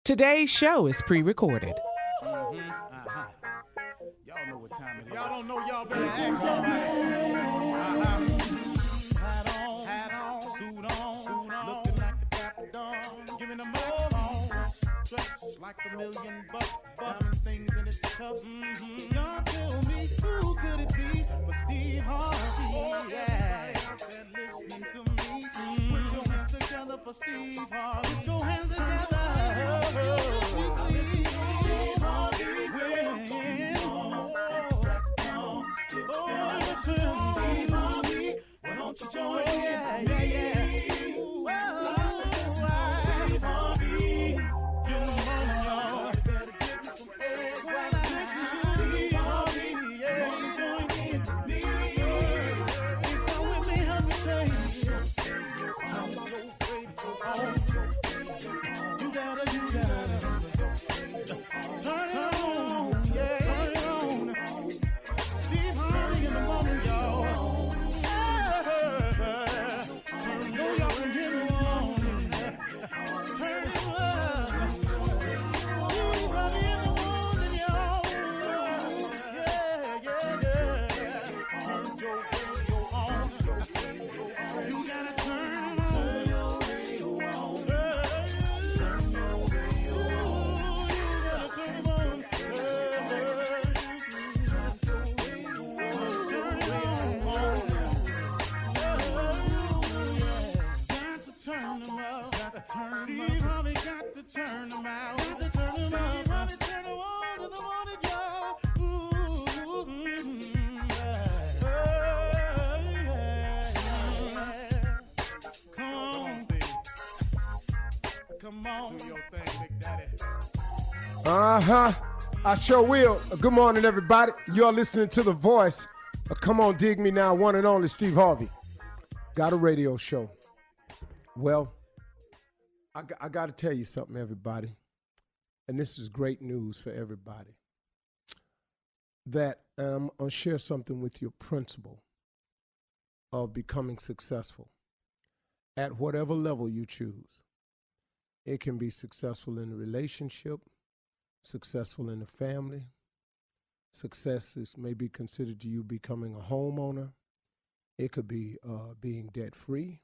Today's show is pre-recorded. Y'all know what time it is. Y'all don't know, y'all better ask somebody. Hat on, suit on, looking like a dapper dog, giving them all dressed like $1 million bucks, diamond things in its cups. Y'all tell me who could it be but Steve Harvey? Oh, yeah. Everybody out there listening to me, put your hands together for Steve Harvey. Put your hands together. Steve Harvey, Steve Harvey, why don't you join in? Yeah. Steve Harvey, get them on, y'all. Better give me some eggs while I listen to Steve Harvey. Yeah, why don't you join in with me? If you're with me, help me say, turn your radio on. You gotta turn it on, yeah, turn it on. Steve Harvey in the morning, y'all. Know y'all can hear me on. Turn it up. Steve Harvey in the morning, y'all. Yeah. Turn your radio on. You gotta turn your radio on. Turn your radio on. You gotta turn on. Turn them up, Steve Harvey got to turn them out. Got to turn them up, Steve Harvey turn them on to the morning, y'all. Come on, Steve. Come on, do your thing, Big Daddy. I sure will. Good morning, everybody. You're listening to The Voice. Come on, dig me now, one and only Steve Harvey. Got a radio show. Well, I got to tell you something, everybody, and this is great news for everybody, that I'm going to share something with your principle of becoming successful at whatever level you choose. It can be successful in a relationship, successful in the family. Success is maybe considered to you becoming a homeowner. It could be being debt-free.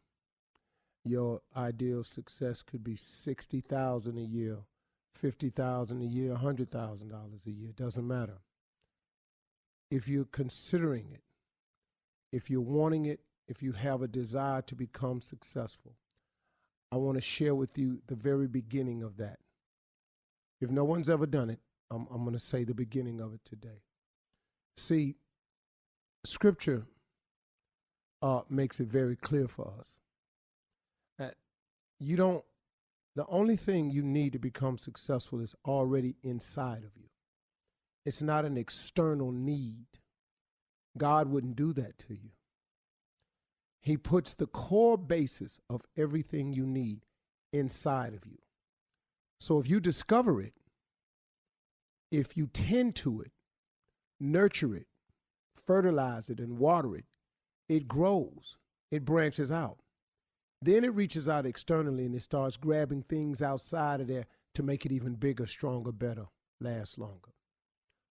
Your ideal success could be $60,000 a year, $50,000 a year, $100,000 a year. It doesn't matter. If you're considering it, if you're wanting it, if you have a desire to become successful, I want to share with you the very beginning of that. If no one's ever done it, I'm going to say the beginning of it today. See, Scripture makes it very clear for us. The only thing you need to become successful is already inside of you. It's not an external need. God wouldn't do that to you. He puts the core basis of everything you need inside of you. So if you discover it, if you tend to it, nurture it, fertilize it, and water it, it grows, it branches out. Then it reaches out externally and it starts grabbing things outside of there to make it even bigger, stronger, better, last longer.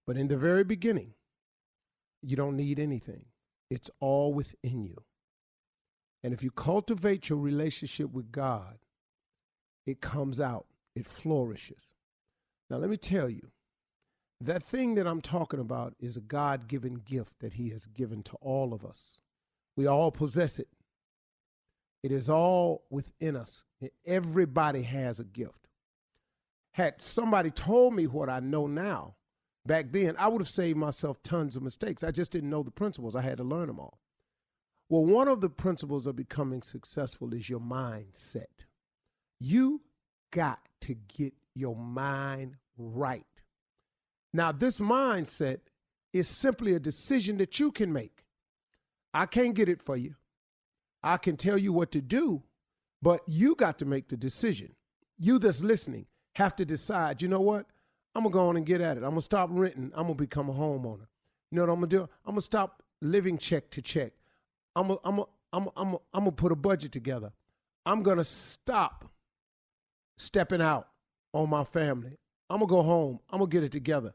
But in the very beginning, you don't need anything. It's all within you. And if you cultivate your relationship with God, it comes out, it flourishes. Now let me tell you, that thing that I'm talking about is a God-given gift that He has given to all of us. We all possess it. It is all within us. Everybody has a gift. Had somebody told me what I know now, back then, I would have saved myself tons of mistakes. I just didn't know the principles. I had to learn them all. Well, one of the principles of becoming successful is your mindset. You got to get your mind right. Now, this mindset is simply a decision that you can make. I can't get it for you. I can tell you what to do, but you got to make the decision. You that's listening have to decide, you know what? I'm going to go on and get at it. I'm going to stop renting. I'm going to become a homeowner. You know what I'm going to do? I'm going to stop living check to check. I'm going to put a budget together. I'm going to stop stepping out on my family. I'm going to go home. I'm going to get it together.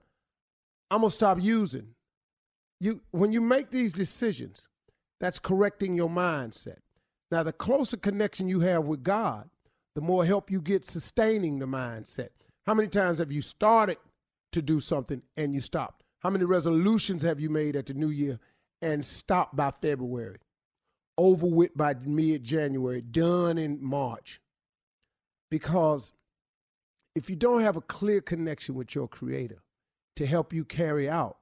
I'm going to stop using. When you make these decisions, that's correcting your mindset. Now, the closer connection you have with God, the more help you get sustaining the mindset. How many times have you started to do something and you stopped? How many resolutions have you made at the new year and stopped by February? Over with by mid-January, done in March. Because if you don't have a clear connection with your Creator to help you carry out,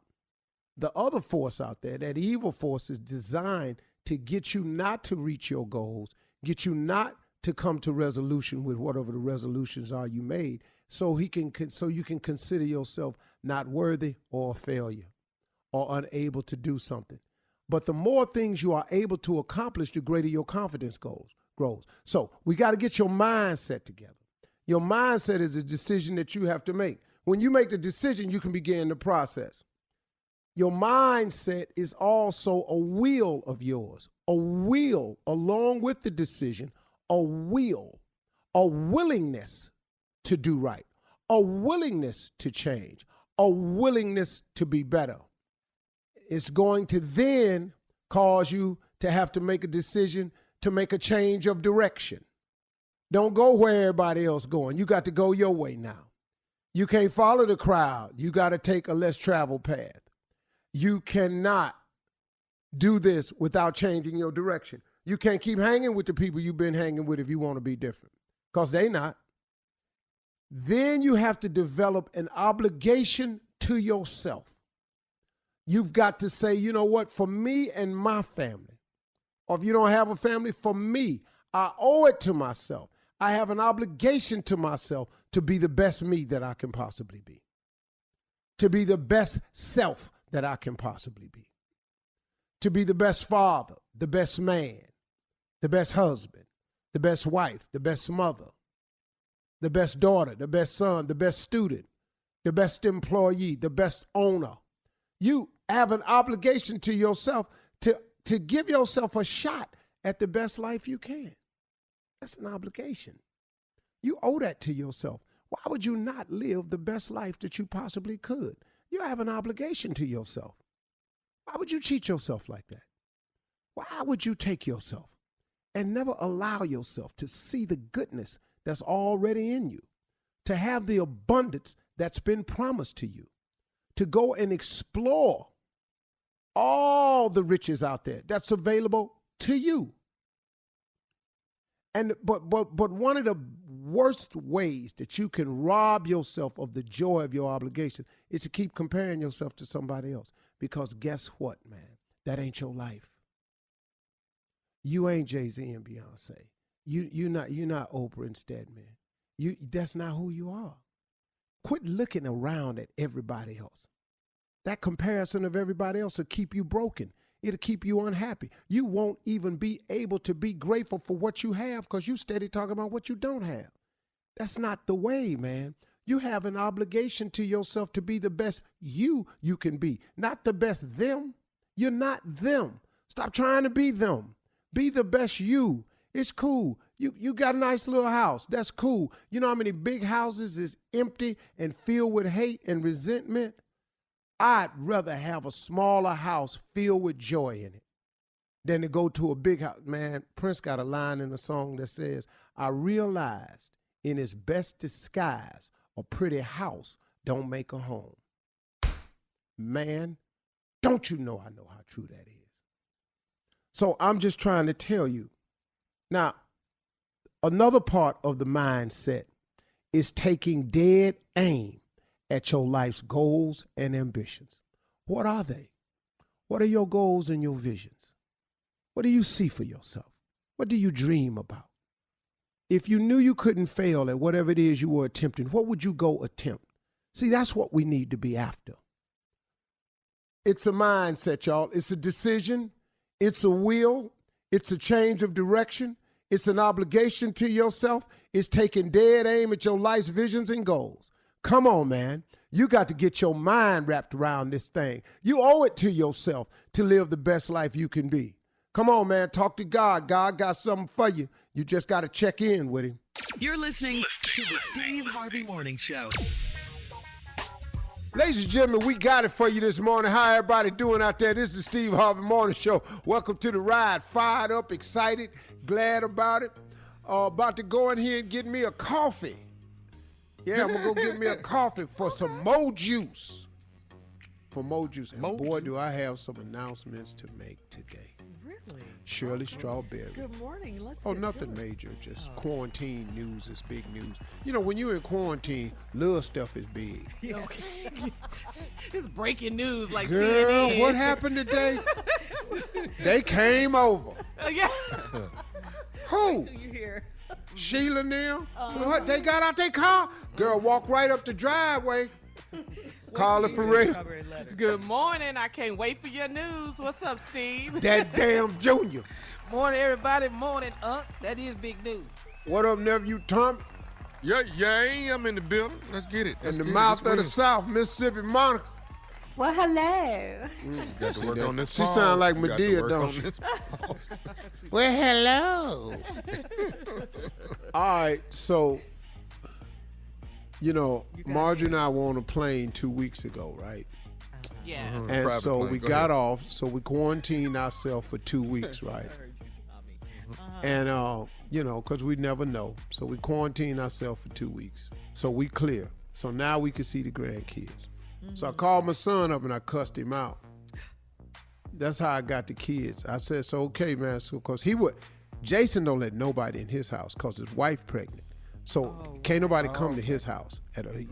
the other force out there, that evil force, is designed to get you not to reach your goals, get you not to come to resolution with whatever the resolutions are you made, so you can consider yourself not worthy or a failure or unable to do something. But the more things you are able to accomplish, the greater your confidence grows. So we got to get your mindset together. Your mindset is a decision that you have to make. When you make the decision, you can begin the process. Your mindset is also a will of yours, a will along with the decision, a willingness to do right, a willingness to change, a willingness to be better. It's going to then cause you to have to make a decision to make a change of direction. Don't go where everybody else going. You got to go your way now. You can't follow the crowd. You got to take a less traveled path. You cannot do this without changing your direction. You can't keep hanging with the people you've been hanging with if you want to be different, because they not. Then you have to develop an obligation to yourself. You've got to say, you know what, for me and my family, or if you don't have a family, for me, I owe it to myself. I have an obligation to myself to be the best me that I can possibly be, to be the best self that I can possibly be, to be the best father, the best man, the best husband, the best wife, the best mother, the best daughter, the best son, the best student, the best employee, the best owner. You have an obligation to yourself to give yourself a shot at the best life you can. That's an obligation. You owe that to yourself. Why would you not live the best life that you possibly could? You have an obligation to yourself. Why would you cheat yourself like that? Why would you take yourself and never allow yourself to see the goodness that's already in you, to have the abundance that's been promised to you, to go and explore all the riches out there that's available to you? And but one of the worst ways that you can rob yourself of the joy of your obligation is to keep comparing yourself to somebody else. Because guess what, man? That ain't your life. You ain't Jay-Z and Beyonce. You're not Oprah and Stedman. That's not who you are. Quit looking around at everybody else. That comparison of everybody else will keep you broken. It'll keep you unhappy. You won't even be able to be grateful for what you have because you steady talking about what you don't have. That's not the way, man. You have an obligation to yourself to be the best you can be, not the best them. You're not them. Stop trying to be them. Be the best you. It's cool. You got a nice little house. That's cool. You know how many big houses is empty and filled with hate and resentment? I'd rather have a smaller house filled with joy in it than to go to a big house. Man, Prince got a line in a song that says, I realized in its best disguise, a pretty house don't make a home. Man, don't you know I know how true that is. So I'm just trying to tell you. Now, another part of the mindset is taking dead aim at your life's goals and ambitions. What are they? What are your goals and your visions? What do you see for yourself? What do you dream about? If you knew you couldn't fail at whatever it is you were attempting, what would you go attempt? See, that's what we need to be after. It's a mindset, y'all. It's a decision. It's a will. It's a change of direction. It's an obligation to yourself. It's taking dead aim at your life's visions and goals. Come on, man. You got to get your mind wrapped around this thing. You owe it to yourself to live the best life you can be. Come on, man. Talk to God. God got something for you. You just got to check in with him. You're listening to the Steve Harvey Morning Show. Ladies and gentlemen, we got it for you this morning. How everybody doing out there? This is the Steve Harvey Morning Show. Welcome to the ride. Fired up, excited, glad about it. About to go in here and get me a coffee. Yeah, I'm going to go get me a coffee for some more juice. For more juice. And boy, do I have some announcements to make today. Really? Shirley Strawberry. Good morning. Let's Nothing major. Just quarantine news is big news. You know, when you're in quarantine, little stuff is big. Yeah. Okay. It's breaking news like Girl, CNN. what happened today? They came over. Yeah. Who? You hear? Sheila and them? What? They got out their car? Girl, walk right up the driveway. Call it for real. Good morning. I can't wait for your news. What's up, Steve? That damn Junior. Morning, everybody. Morning, That is big news. What up, nephew Tommy? Yeah, I'm in the building. Let's get it. In the mouth of the South, Mississippi, Monica. Well, hello. Got to work on this. She pause. sound like We got to Medea, work don't on she? this pause. Well, hello. All right, so, Marjorie and I were on a plane 2 weeks ago, right? Yeah. And Private so plane. we Go got ahead. off, so we quarantined ourselves for 2 weeks, right? And, because we never know. So we quarantined ourselves for 2 weeks. So we clear. So now we can see the grandkids. So I called my son up and I cussed him out. That's how I got the kids. I said, so okay, man. So, because Jason don't let nobody in his house because his wife pregnant. So can't nobody come to his house.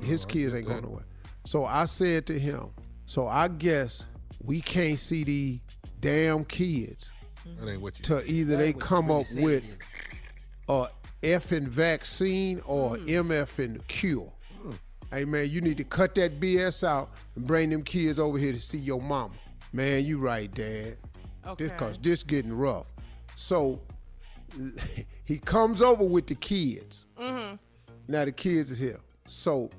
His kids ain't going nowhere. So I said to him, so I guess we can't see these damn kids That ain't what you till either they come up with a effing vaccine or MFing cure. Hey, man, you need to cut that BS out and bring them kids over here to see your mama. Man, you right, Dad. Okay. Because this getting rough. So he comes over with the kids. Mm-hmm. Now the kids is here. So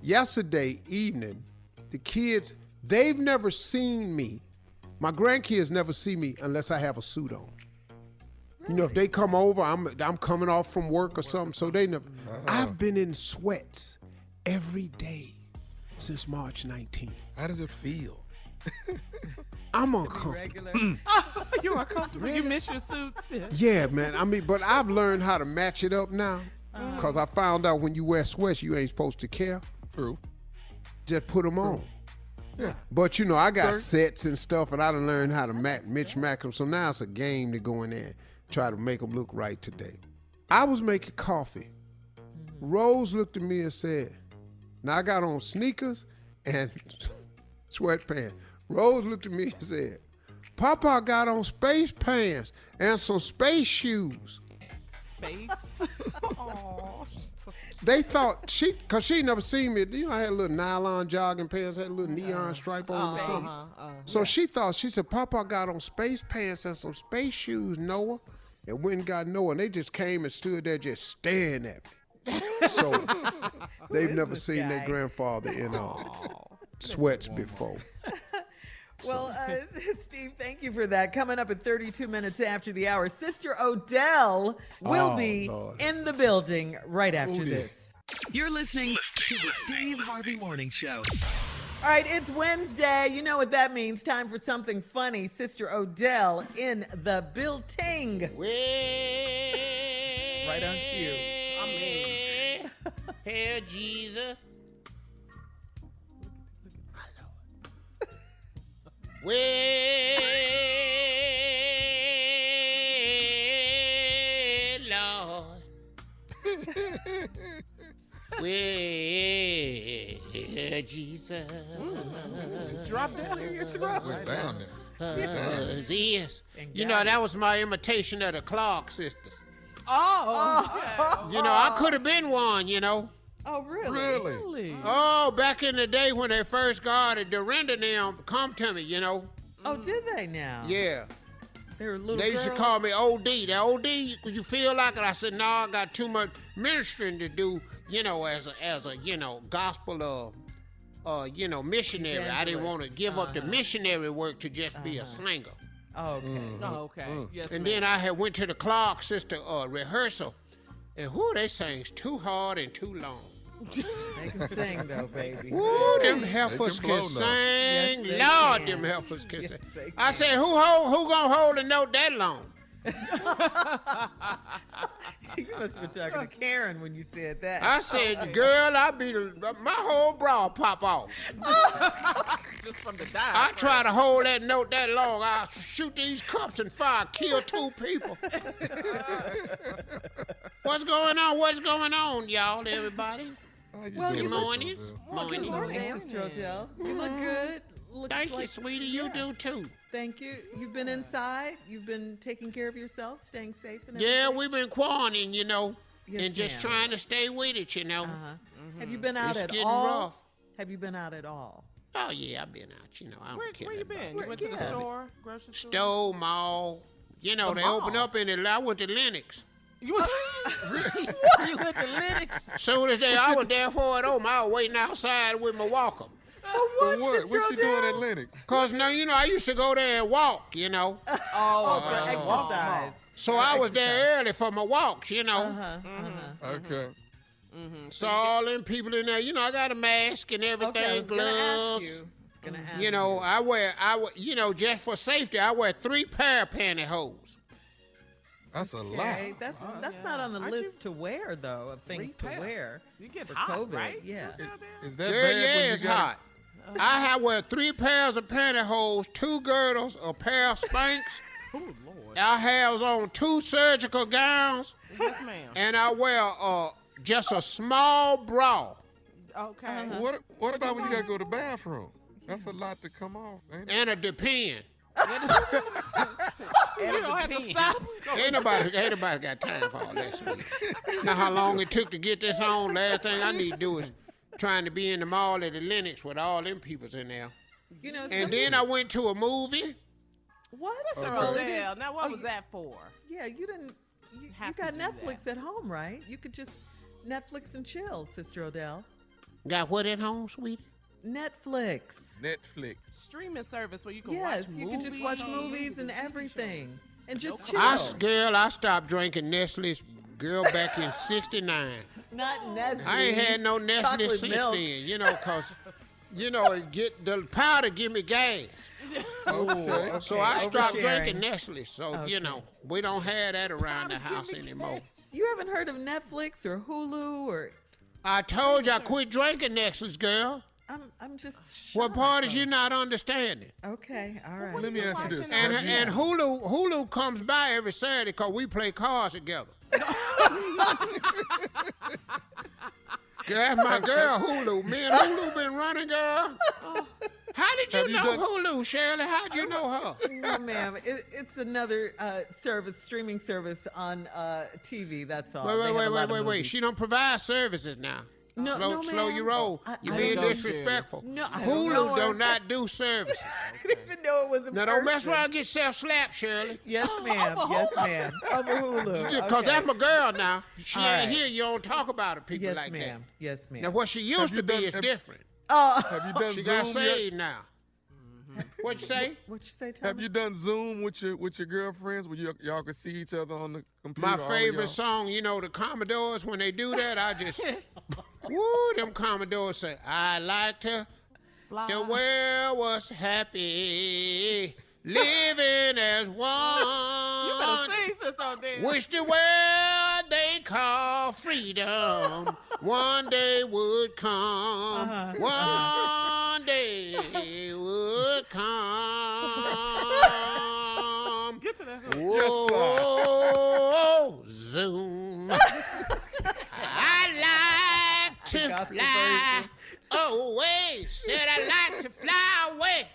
yesterday evening, the kids, they've never seen me. My grandkids never see me unless I have a suit on. You know, if they come over, I'm coming off from work or something, so they never. I've been in sweats every day since March 19th. How does it feel? I'm uncomfortable. You're uncomfortable. You miss your suits. Yeah, man. But I've learned how to match it up now. Because I found out when you wear sweats, you ain't supposed to care. True. Just put them on. Yeah. But, I got sets and stuff, and I done learned how to match them. So now it's a game to go in there and try to make them look right today. I was making coffee. Rose looked at me and said, now I got on sneakers and sweatpants. Rose looked at me and said, Papa got on space pants and some space shoes. Space. Aw. They thought because she never seen me. I had a little nylon jogging pants, had a little neon stripe on or something. So she said, Papa got on space pants and some space shoes, Noah. And went and got Noah, and they just came and stood there just staring at me. So they've never seen their grandfather in sweats before. Well, Steve, thank you for that. Coming up at 32 minutes after the hour, Sister Odell will be in the building right after this. You're listening to the Steve Harvey Morning Show. All right, it's Wednesday. You know what that means. Time for something funny. Sister Odell in the building. Right on cue. Amen. Hail Jesus. Well, Lord. Well, Jesus. Drop down in your throat. Went down there. This. That was my imitation of the Clark sisters. Oh. I could have been one, Oh, really? Really? Oh, back in the day when they first got it, Dorinda and them come to me, Oh, did they now? Yeah. They were little They used to girls? call me OD. The OD, you feel like it? I said, no, I got too much ministering to do, as a gospel, missionary. I didn't want to give up the missionary work to just be a singer. Oh, okay. Oh, okay. Yes, And ma'am. then I had went to the Clark sister rehearsal, and they sings too hard and too long. They can sing though, baby. Woo, them heifers blow can now. sing. Yes, they Lord, can. them heifers can Yes, sing. they I can. said, who gonna hold a note that long? You must have been talking to Karen when you said that. I said, girl, my whole bra pop off. Just from the I dive. try to hold that note that long. I shoot these cups and fire, kill 2 people. What's going on? What's going on, y'all, everybody? How you Well, doing, you Sister morning. Odell? Good Morning. morning, Sister Odell. You look good. Looks Thank you, like- sweetie. You Yeah. do too. Thank you. You've been inside. You've been taking care of yourself, staying safe and Yeah, everything? we've been quarantining, Yes, and just ma'am. trying to stay with it, Uh-huh. Have you been out It's at getting all? rough. Have you been out at all? Oh, yeah, I've been out, I don't care. Where you nothing been? about You went to the Yeah. store, grocery store? Stowe Mall. They mall? open up in I went to Lennox. You went you went to Lennox? Soon as I was there for it over, I was waiting outside with my walker. For what? What you doing at Lennox? Cause now, I used to go there and walk, Oh, for walk. exercise. So I was there early for my walks, Okay. So all them people in there, I got a mask and everything, Okay, I was gonna ask gloves. you. I was gonna ask you. I wear, just for safety, I wear 3 pair of pantyhose. That's a lot. Okay, that's not on the Aren't list to wear though of things to Repel. wear. You get For hot, COVID, right? yeah. Sister Odell? Is that Girl, bad yeah, when you it's got hot. I wear 3 pairs of pantyhose, 2 girdles, a pair of Spanx. Oh, Lord. I have on 2 surgical gowns, Yes, ma'am. and I wear just a small bra. Okay. What about when you gotta go to the bathroom? That's a lot to come off, ain't it? And a depend. You don't have to stop. Ain't nobody got time for all that sweet. Now how long it took to get this on? Last thing I need to do is trying to be in the mall at the Lennox with all them peoples in there. And then I went to a movie. What? Sister Well, it Odell, is- now what was that for? Yeah, you didn't. You have to got do Netflix that. at home, right? You could just Netflix and chill, Sister Odell. Got what at home, sweetie? Netflix. Netflix. Streaming service where you can Yes, watch you movies. could just watch movies and everything, and just chill. I stopped drinking Nestle's, girl, back in '69. Not Nestle. I ain't had no Nestle Chocolate since milk. then, cause, get the powder give me gas. Okay. So I stopped Oversharing. drinking Nestle. So, Okay. we don't have that around the house anymore. You haven't heard of Netflix or Hulu or? I told you I quit drinking Nestle's, girl. I'm just. What shocked, part is though. you not understanding? Okay, all right. Let me ask you this. And Have you- and Hulu comes by every Saturday because we play cards together. Girl, that's my girl, Hulu. Me and Hulu been running, girl. How did Have you you know done- Hulu, Shirley? How'd you know her? No, ma'am. It's another streaming service on TV. That's all. They have a lot of Wait. movies. She don't provide services now. No, slow ma'am. your roll. You're I being don't know, disrespectful. No, I don't know Hulu her. do not do services. I didn't even know it was a Now don't mess person. around and get self-slapped, Shirley. Yes, ma'am. Yes, ma'am. Over Hulu. Because Okay. that's my girl now. She All ain't right. here. You don't talk about her people Yes, like ma'am. Yes, that. ma'am. Now what she used Have to you be done- is have- different. Have you done She Zoom got yet? saved now. What you say? What you say, Tommy? Have you done Zoom with your girlfriends where y'all can see each other on the computer? My all of y'all? favorite song, the Commodores, when they do that, I just, woo, them Commodores say, I like to, the world was happy, living as one. You better sing, Sister Odell. Wish the world they call freedom one day would come. One day would come. Get to that hook. Whoa, Zoom. I like to gospel fly version. away. Said I like to fly away.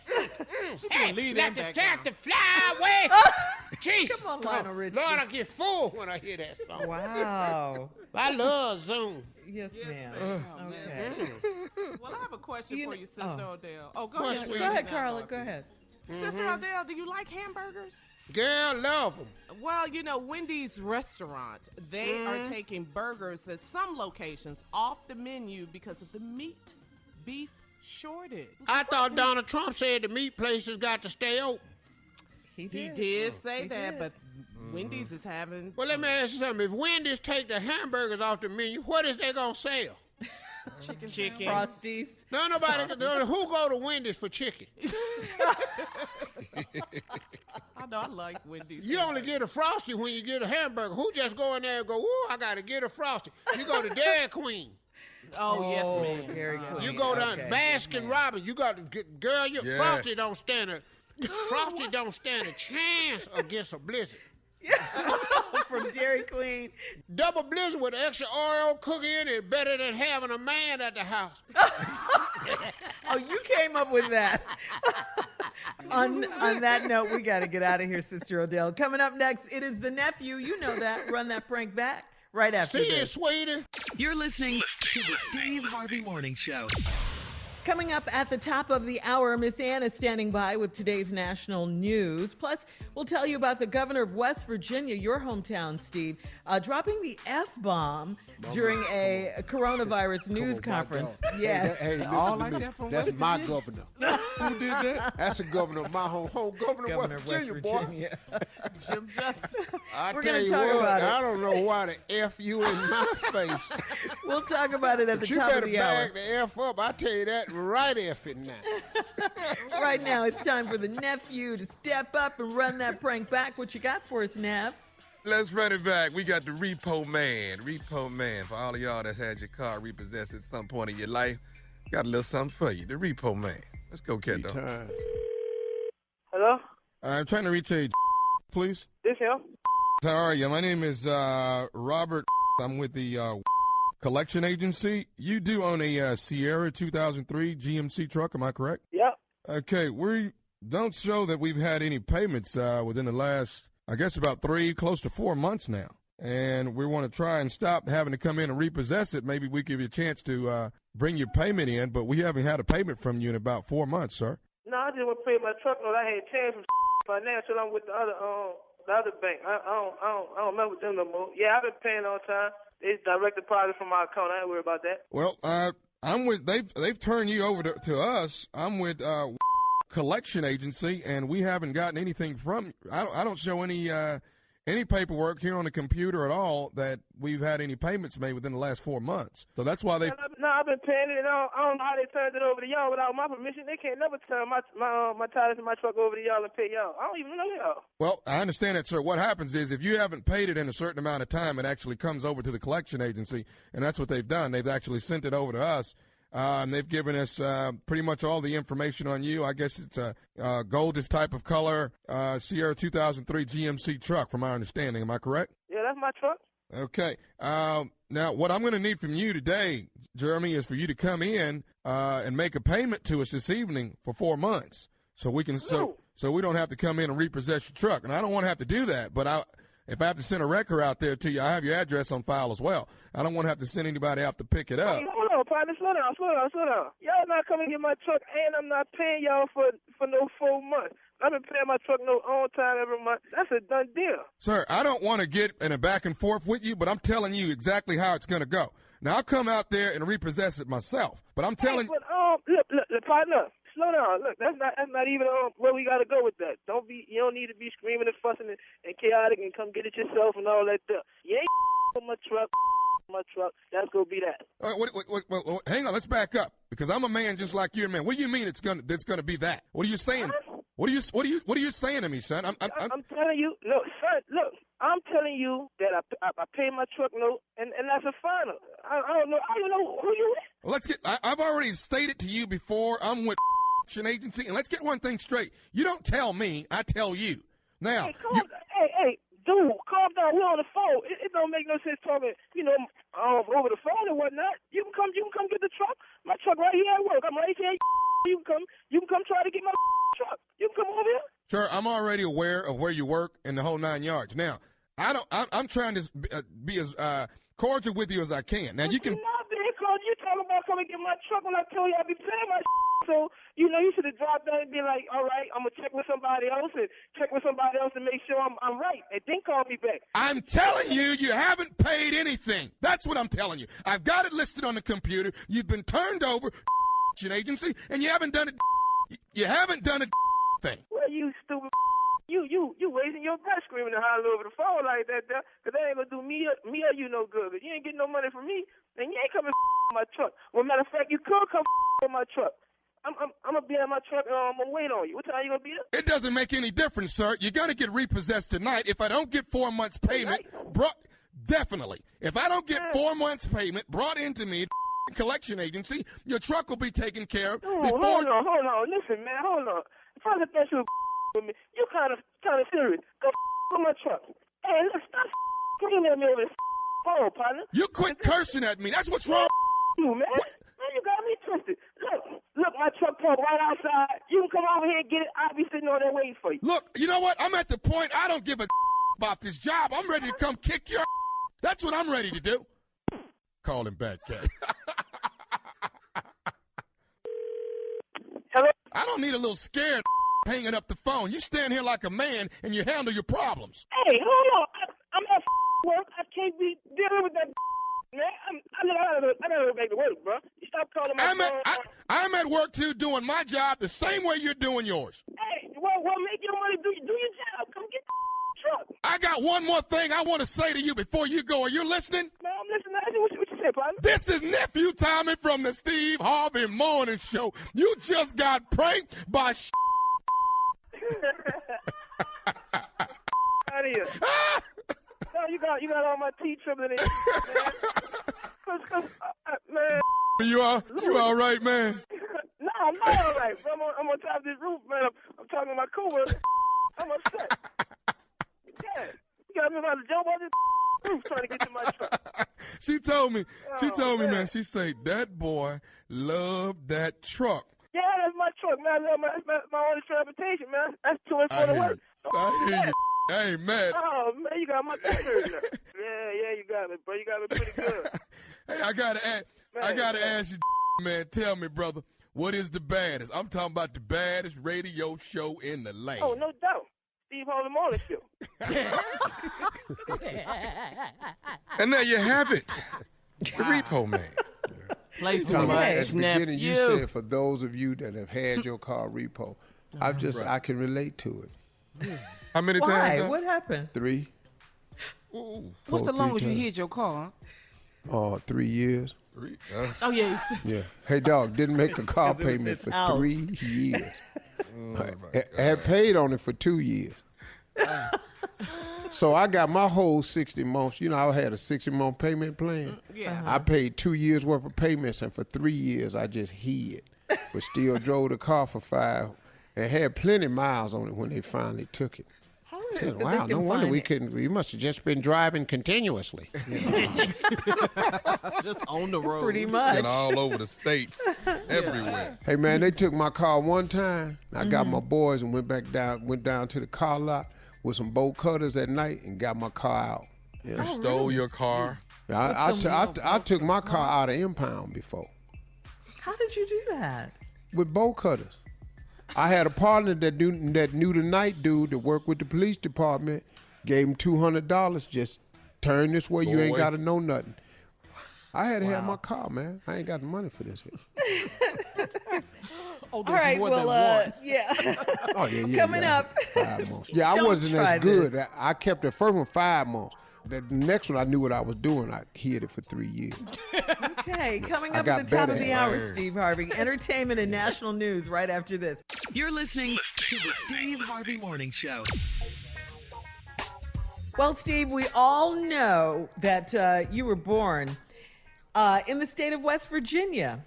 Hey, lead like that to back to fly away. Jesus. Come on, Lionel Richie. Lord, I get full when I hear that song. Wow. I love Zoom. Yes, ma'am. Okay. Well, I have a question You for kn- you, Sister oh. Odell. Oh, go What's ahead. with Go ahead, Now, Carla. Barbie. Go ahead. Sister Odell, do you like hamburgers? Girl, love them. Well, Wendy's restaurant, they are taking burgers at some locations off the menu because of the beef shortage. I thought Donald Trump said the meat places got to stay open. He He did. did say He that, did. but Wendy's is having. Well, let me ask you something. If Wendy's take the hamburgers off the menu, what is they gonna sell? Chicken. Frosties. No, nobody. Who go to Wendy's for chicken? I know I like Wendy's. You only get a Frosty when you get a hamburger. Who just go in there and go, ooh, I gotta get a Frosty? You go to Dairy Queen. Oh, yes, ma'am. Dairy Queen. You go down Okay. Baskin Robbins. You got to get, girl. Your Yes. Frosty don't stand a chance against a Blizzard. From Dairy Queen. Double Blizzard with extra Oreo cookie in it better than having a man at the house. Oh, you came up with that. On that note, we got to get out of here, Sister Odell. Coming up next, it is the nephew. You know that. Run that prank back right after See you, this. sweetie. You're listening to the Steve Harvey Morning Show. Coming up at the top of the hour, Miss Ann is standing by with today's national news. Plus, we'll tell you about the governor of West Virginia, your hometown, Steve, dropping the F-bomb during a coronavirus news conference. Yes. Hey, all listen like to me. that from That's West my Virginia? governor. Who did that? That's the governor of my home governor of West Virginia, boy. Jim Justice. I We're tell gonna you talk what, about it. I don't know why the F you in my face. We'll talk about it at the But you top of better the hour. back the F up. I tell you that right F it now. Right now, it's time for the nephew to step up and run that prank back. What you got for us, Nev? Let's run it back. We got the Repo Man. Repo Man. For all of y'all that's had your car repossessed at some point in your life, got a little something for you. The Repo Man. Let's go, kiddo. Time. Hello? I'm trying to reach a please. This him? How are you? My name is Robert. I'm with the collection agency. You do own a Sierra 2003 GMC truck, am I correct? Yep. Okay, we don't show that we've had any payments within the last, I guess, about 3, close to 4 months now. And we want to try and stop having to come in and repossess it. Maybe we give you a chance to bring your payment in, but we haven't had a payment from you in about 4 months, sir. No, I just want to pay my truck note. I had changed from financial. I'm with the other bank. I don't remember them no more. Yeah, I've been paying on time. It's direct deposit from my account. I ain't worried about that. Well, I'm with they've turned you over to us. I'm with collection agency, and we haven't gotten anything from. I don't show any paperwork here on the computer at all that we've had any payments made within the last 4 months. So that's why they. No, I've been paying it. And I don't know how they turned it over to y'all without my permission. They can't never turn my titles and my truck over to y'all and pay y'all. I don't even know y'all. Well, I understand that, sir. What happens is if you haven't paid it in a certain amount of time, it actually comes over to the collection agency, and that's what they've done. They've actually sent it over to us. And they've given us pretty much all the information on you. I guess it's a goldish type of color Sierra 2003 GMC truck, from my understanding. Am I correct? Yeah, that's my truck. Okay. Now, what I'm going to need from you today, Jeremy, is for you to come in and make a payment to us this evening for 4 months, so we can so we don't have to come in and repossess your truck. And I don't want to have to do that, but if I have to send a wrecker out there to you, I have your address on file as well. I don't want to have to send anybody out to pick it up. Hey, hold on, partner. Slow down. Y'all not coming to get my truck, and I'm not paying y'all for no 4 months. I've been paying my truck note on time every month. That's a done deal. Sir, I don't want to get in a back and forth with you, but I'm telling you exactly how it's going to go. Now, I'll come out there and repossess it myself, but I'm telling you. Look, partner. Slow down. Look, that's not even where we gotta go with that. You don't need to be screaming and fussing and chaotic and come get it yourself and all that stuff. You ain't my truck. That's gonna be that. Wait, hang on. Let's back up because I'm a man just like you, man. What do you mean it's gonna be that? What are you saying? What are you saying to me, son? I'm telling you. Look, son. Look, I'm telling you that I pay my truck note and that's a final. I don't know who you is. Well, let's get. I've already stated to you before. I'm with agency, and let's get one thing straight. You don't tell me, I tell you. Now, hey, dude, calm down. We're on the phone. It don't make no sense talking, over the phone and whatnot. You can come get the truck. My truck right here at work. I'm right here. You can come try to get my truck. You can come over here. Sure, I'm already aware of where you work and the whole 9 yards. Now, I'm trying to be as cordial with you as I can. Now, you can. You're not being cordial. You talking about coming get my truck when I told you I'd be paying my. So, you should have dropped down and be like, all right, I'm going to check with somebody else and make sure I'm right. And then call me back. I'm telling you, you haven't paid anything. That's what I'm telling you. I've got it listed on the computer. You've been turned over to an agency, and you haven't done a thing. Well, you stupid. You wasting your breath screaming and hollering over the phone like that, because that ain't gonna do me or you no good. Cause you ain't getting no money from me, and you ain't coming my truck. Well, matter of fact, you could come on my truck. I'm gonna be at my truck and I'm gonna wait on you. What time you gonna be there? It doesn't make any difference, sir. You're gonna get repossessed tonight. If I don't get 4 months payment, definitely. If I don't get 4 months payment brought into me, collection agency, your truck will be taken care of. Hold on. Listen, man, hold on. If I get that with me, you kind of serious. Go with my truck. Hey, look, stop screaming at me over this phone, partner. You quit cursing at me. That's what's wrong. You, man. What? Man, you got me twisted. Look, my truck parked right outside. You can come over here and get it. I'll be sitting on there waiting for you. Look, you know what? I'm at the point I don't give a about this job. I'm ready to come kick your That's what I'm ready to do. Call him back, Cat. Hello? I don't need a little scared hanging up the phone. You stand here like a man and you handle your problems. Hey, hold on. I'm at work. I can't be dealing with that man. I gotta go back to work, bro. You stop calling my phone. I'm at work, too, doing my job the same way you're doing yours. Hey, well, make your money, do your job. Come get the truck. I got one more thing I want to say to you before you go. Are you listening? Man, I'm listening. What you say, partner? This is Nephew Tommy from the Steve Harvey Morning Show. You just got pranked by out of here. No, you got all my teeth trembling in, man. Man. You all right, man? No, I'm not all right. Bro. I'm on top of this roof, man. I'm talking to my coworker. I'm upset. Yeah. You got me about to jump on this roof trying to get to my truck. She told me, man, she said, that boy loved that truck. Yeah, that's my truck, man. I love my only transportation, man. That's to and for the work. I hear you. I ain't mad. Oh, man, you got my nerves now. Yeah, you got me, bro. You got me pretty good. Hey, I gotta ask you, man, tell me, brother, what is the baddest? I'm talking about the baddest radio show in the land. Oh, no doubt. Steve Harvey Morning Show. And there you have it. The Repo Man. Play too Tommy, much, at the beginning, you nephew. said for those of you that have had your car repo, I can relate to it. How many times? Why? What happened? 3. What's the 3 longest you times. hid your car? 3 years. Oh, yeah. Yeah. Hey, dog, didn't make a car Because it was payment his for house. 3 years. I had paid on it for 2 years. So I got my whole 60 months. You know, I had a 60-month payment plan. Yeah. I paid 2 years worth of payments, and for 3 years I just hid, but still drove the car for 5 and had plenty miles on it when they finally took it. Wow, no wonder we couldn't. We must have just been driving continuously. Just on the road. Pretty much. And all over the states, everywhere. Hey man, they took my car one time. I got my boys and went down to the car lot with some bolt cutters at night and got my car out. Yeah. You stole your car. I took my car out of impound before How did you do that? with bolt cutters. I had a partner that knew the night dude that worked with the police department. Gave him $200. Just turn this way. You ain't got to know nothing. I had to have my car, man. I ain't got the money for this. Oh, All right, well, yeah. Oh yeah. Coming up. 5 months. Yeah, I Don't wasn't try as good. this. I kept the first one 5 months. The next one, I knew what I was doing. I hid it for 3 years. Okay, coming I up got at the top of better the at hour, Steve Harvey. Entertainment and national news right after this. You're listening to the Steve Harvey Morning Show. Well, Steve, we all know that you were born in the state of West Virginia.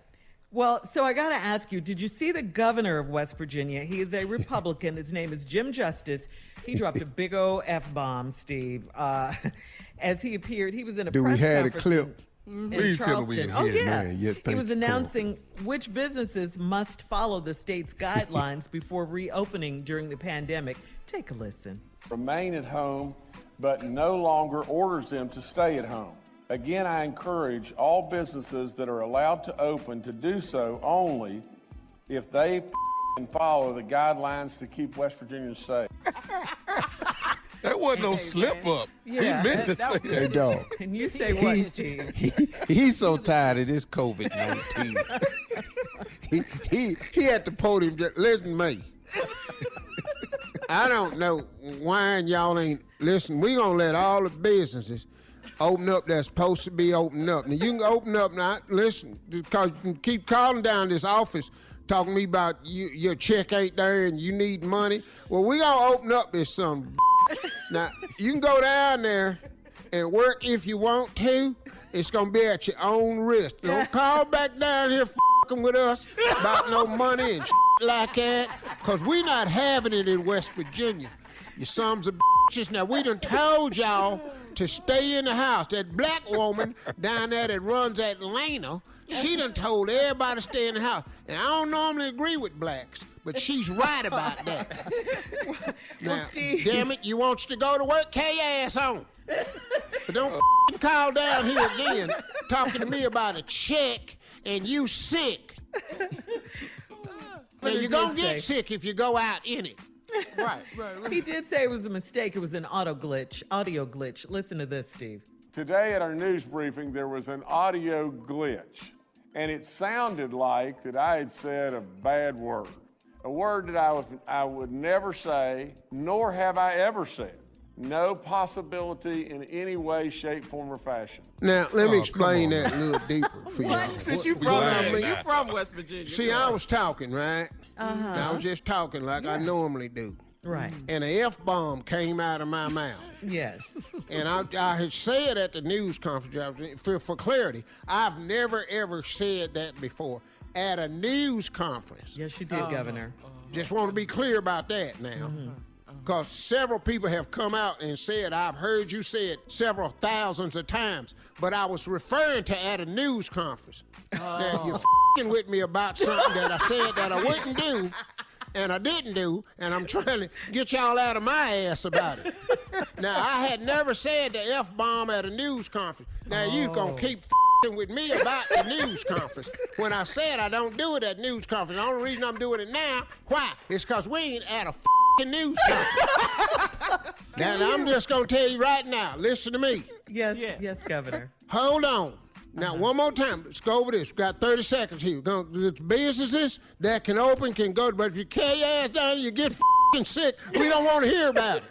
Well, so I got to ask you, did you see the governor of West Virginia? He is a Republican. His name is Jim Justice. He dropped a big old F-bomb, Steve, as he appeared. He was in a Do press we have the conference clip? in Please tell me we Charleston. can hear it. yeah. Man, yeah, He thank was you. Come on. announcing which businesses must follow the state's guidelines before reopening during the pandemic. Take a listen. Remain at home, but no longer orders them to stay at home. Again, I encourage all businesses that are allowed to open to do so only if they follow the guidelines to keep West Virginians safe. That wasn't no slip up. Yeah. He meant to say Hey, that. dog. And you say what, Steve? He's so tired of this COVID-19. he at the podium just listen to me. I don't know why y'all ain't listen. We gonna let all the businesses open up that's supposed to be open up. Now you can open up now. Listen, because you can keep calling down this office talking to me about your check ain't there and you need money. Well, we gonna open up this some. Now you can go down there and work if you want to. It's gonna be at your own risk. Don't call back down here fucking with us about no money and like that, because we not having it in West Virginia. You sons of bitches. Now, we done told y'all to stay in the house. That black woman down there that runs Atlanta, she done told everybody to stay in the house. And I don't normally agree with blacks, but she's right about that. Now, damn it, you want you to go to work? Carry your ass on. But don't call down here again talking to me about a check and you sick. Now, you're going to get sick if you go out in it. Right. He did say it was a mistake. It was an audio glitch. Listen to this, Steve. Today at our news briefing, there was an audio glitch, and it sounded like that I had said a bad word, a word that I would never say, nor have I ever said. No possibility in any way, shape, form, or fashion. Now, let me explain that a little deeper for y'all. Since you from West Virginia. See, I was talking, right? I was just talking like I normally do. Right. And an F-bomb came out of my mouth. Yes. And I had said at the news conference, for clarity, I've never, ever said that before at a news conference. Yes, you did, Governor. Just want to be clear about that now. Because several people have come out and said, I've heard you say it several thousands of times, but I was referring to at a news conference. Now, you're f***ing with me about something that I said that I wouldn't do, and I didn't do, and I'm trying to get y'all out of my ass about it. Now, I had never said the F-bomb at a news conference. Now, you gonna keep f***ing with me about the news conference. When I said I don't do it at news conference, the only reason I'm doing it now, why? It's because we ain't at a news conference. Now, I'm just going to tell you right now, listen to me. Yes, Governor. Hold on. Now, one more time. Let's go over this. We've got 30 seconds here. The businesses that can open can go, but if you carry your ass down and you get f***ing sick, we don't want to hear about it.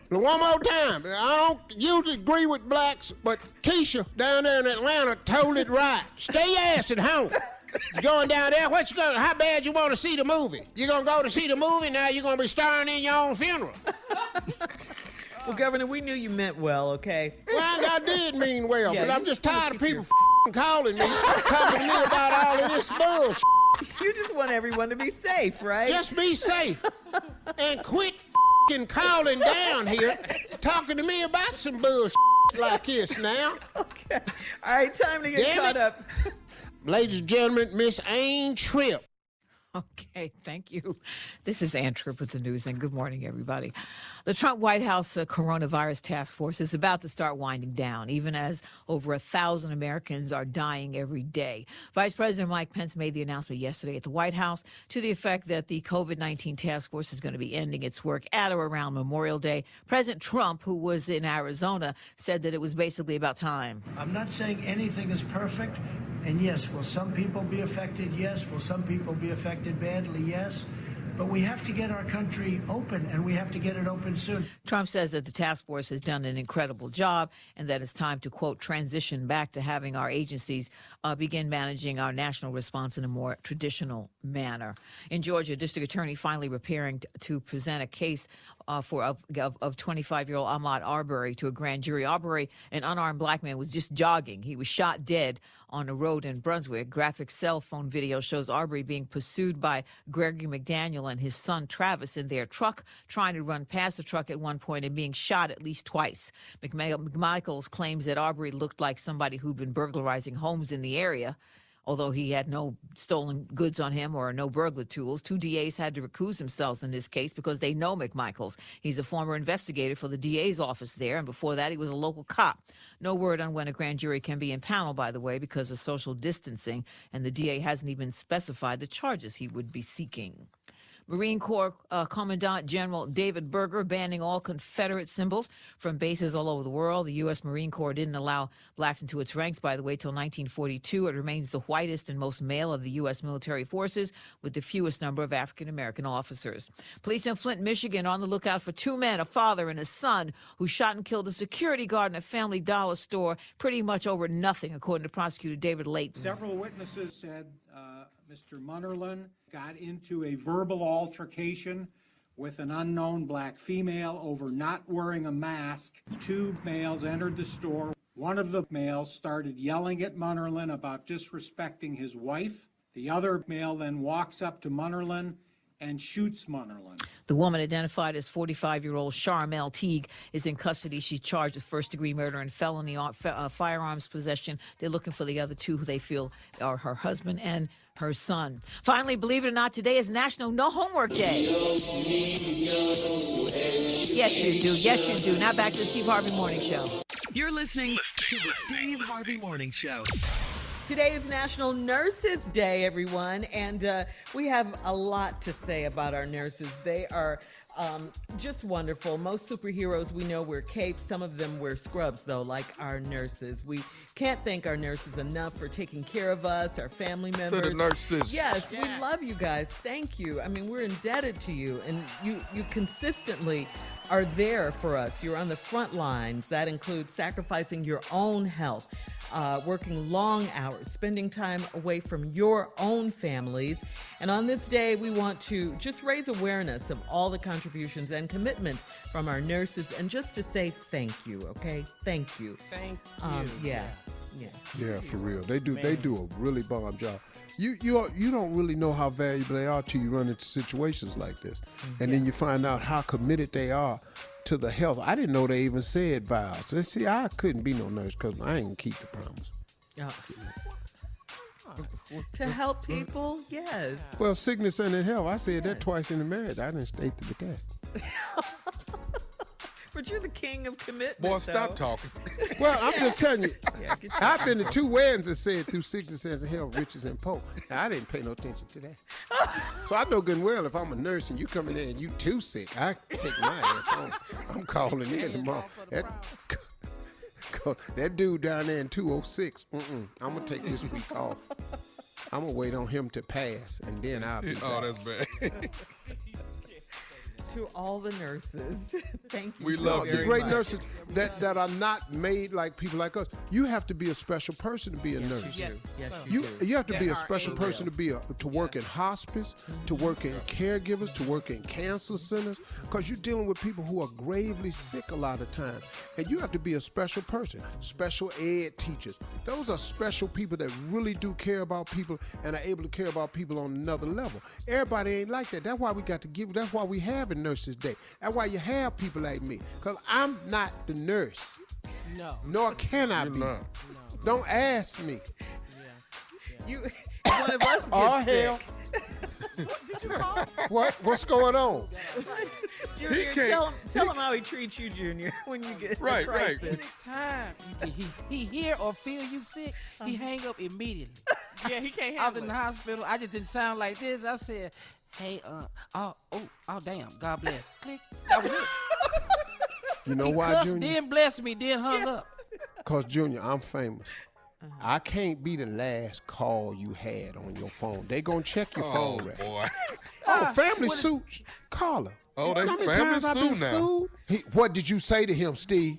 One more time. I don't usually agree with blacks, but Keisha down there in Atlanta told it right. Stay your ass at home. You going down there? How bad you want to see the movie? You gonna go to see the movie now? You gonna be starring in your own funeral? Well, Governor, we knew you meant well, okay? Well, I did mean well, but I'm just tired of people calling me, talking to me about all of this bullshit. You just want everyone to be safe, right? Just be safe and quit calling down here, talking to me about some bullshit like this now. Okay. All right, time to get caught up. Ladies and gentlemen, Miss Ann Tripp. Okay, thank you. This is Ann Tripp with the news, and good morning, everybody. The Trump White House coronavirus task force is about to start winding down, even as over 1,000 Americans are dying every day. Vice President Mike Pence made the announcement yesterday at the White House to the effect that the COVID-19 task force is going to be ending its work at or around Memorial Day. President Trump, who was in Arizona, said that it was basically about time. I'm not saying anything is perfect. And yes, will some people be affected? Yes. Will some people be affected badly? Yes. But we have to get our country open, and we have to get it open soon. Trump says that the task force has done an incredible job and that it's time to, quote, transition back to having our agencies begin managing our national response in a more traditional manner. In Georgia, District Attorney finally preparing to present a case of 25-year-old Ahmaud Arbery to a grand jury. Arbery, an unarmed black man, was just jogging. He was shot dead on a road in Brunswick. Graphic cell phone video shows Arbery being pursued by Gregory McDaniel and his son Travis in their truck, trying to run past the truck at one point and being shot at least twice. McMichaels claims that Arbery looked like somebody who'd been burglarizing homes in the area. Although he had no stolen goods on him or no burglar tools, two DAs had to recuse themselves in this case because they know McMichaels. He's a former investigator for the DA's office there, and before that he was a local cop. No word on when a grand jury can be impaneled, by the way, because of social distancing, and the DA hasn't even specified the charges he would be seeking. Marine Corps Commandant General David Berger banning all Confederate symbols from bases all over the world. The U.S. Marine Corps didn't allow blacks into its ranks, by the way, till 1942. It remains the whitest and most male of the U.S. military forces, with the fewest number of African-American officers. Police in Flint, Michigan, on the lookout for two men, a father and a son, who shot and killed a security guard in a Family Dollar store pretty much over nothing, according to prosecutor David Layton. Several witnesses said Mr. Munnerlyn got into a verbal altercation with an unknown black female over not wearing a mask. Two males entered the store. One of the males started yelling at Munnerlyn about disrespecting his wife. The other male then walks up to Munnerlyn and shoots Munnerlyn. The woman, identified as 45-year-old Charmel Teague, is in custody. She's charged with first-degree murder and felony firearms possession. They're looking for the other two, who they feel are her husband and her son. Finally, believe it or not, today is National No Homework Day. Yes, you do. Yes, you do. Now back to the Steve Harvey Morning Show. You're listening to the Steve Harvey Morning Show. Today is National Nurses Day, everyone, and we have a lot to say about our nurses. They are just wonderful. Most superheroes we know wear capes. Some of them wear scrubs, though, like our nurses. We can't thank our nurses enough for taking care of us, our family members. To the nurses. Yes, we love you guys. Thank you. I mean, we're indebted to you, and you consistently are there for us. You're on the front lines. That includes sacrificing your own health, working long hours, spending time away from your own families. And on this day, we want to just raise awareness of all the contributions and commitments from our nurses, and just to say thank you, okay? Thank you. Thank you. Yeah, for real. They do a really bomb job. You don't really know how valuable they are till you run into situations like this. And then you find out how committed they are to the health. I didn't know they even said vows. See, I couldn't be no nurse because I ain't gonna keep the promise. To help people, yes. Well, sickness and in health. I said that twice in the marriage. I didn't state with that. But you're the king of commitment. Boy, stop talking. Well, I'm just telling you. I've been to 2 weddings that said through sickness and health, riches and poor. Now, I didn't pay no attention to that. So I know good and well if I'm a nurse and you come in there and you too sick, I take my ass home. I'm calling in tomorrow. That dude down there in 206, I'm going to take this week off. I'm going to wait on him to pass, and then I'll be back. Oh, that's bad. To all the nurses, thank you. We love the great nurses that are not made like people like us. You have to be a special person to be a nurse. Yes, you have to be a special person to work in hospice, to work in caregivers, to work in cancer centers, because you're dealing with people who are gravely sick a lot of times. And you have to be a special person. Special ed teachers. Those are special people that really do care about people and are able to care about people on another level. Everybody ain't like that. That's why we got to give. That's why we have a Nurses Day. That's why you have people like me. Because I'm not the nurse. No. Nor can I be. No. Don't ask me. You, one of us gets sick. What did you call? What's going on? Junior, tell him how he treats you, Junior, when you get Right. Time he hear or feel you sick, he hang up immediately. Yeah, he can't I handle was in the it. hospital. I just didn't sound like this. I said, "Hey, oh, damn, God bless." Click. That was it. You know He why, cussed, Junior? then blessed me, then hung up. Because, Junior, I'm famous. I can't be the last call you had on your phone. They gonna check your phone record. Boy. Family suit. Call her. Oh, they How many family times I've been suit now. sued? What did you say to him, Steve?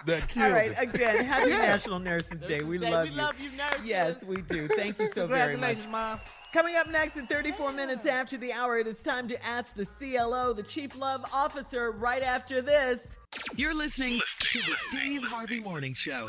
That killed All right, him. again, happy National Nurses Day. We love you. We love you, nurses. Yes, we do. Thank you so very much. Congratulations, Mom. Coming up next at 34 minutes after the hour, it is time to ask the CLO, the Chief Love Officer, right after this. You're listening to the Steve Harvey Morning Show.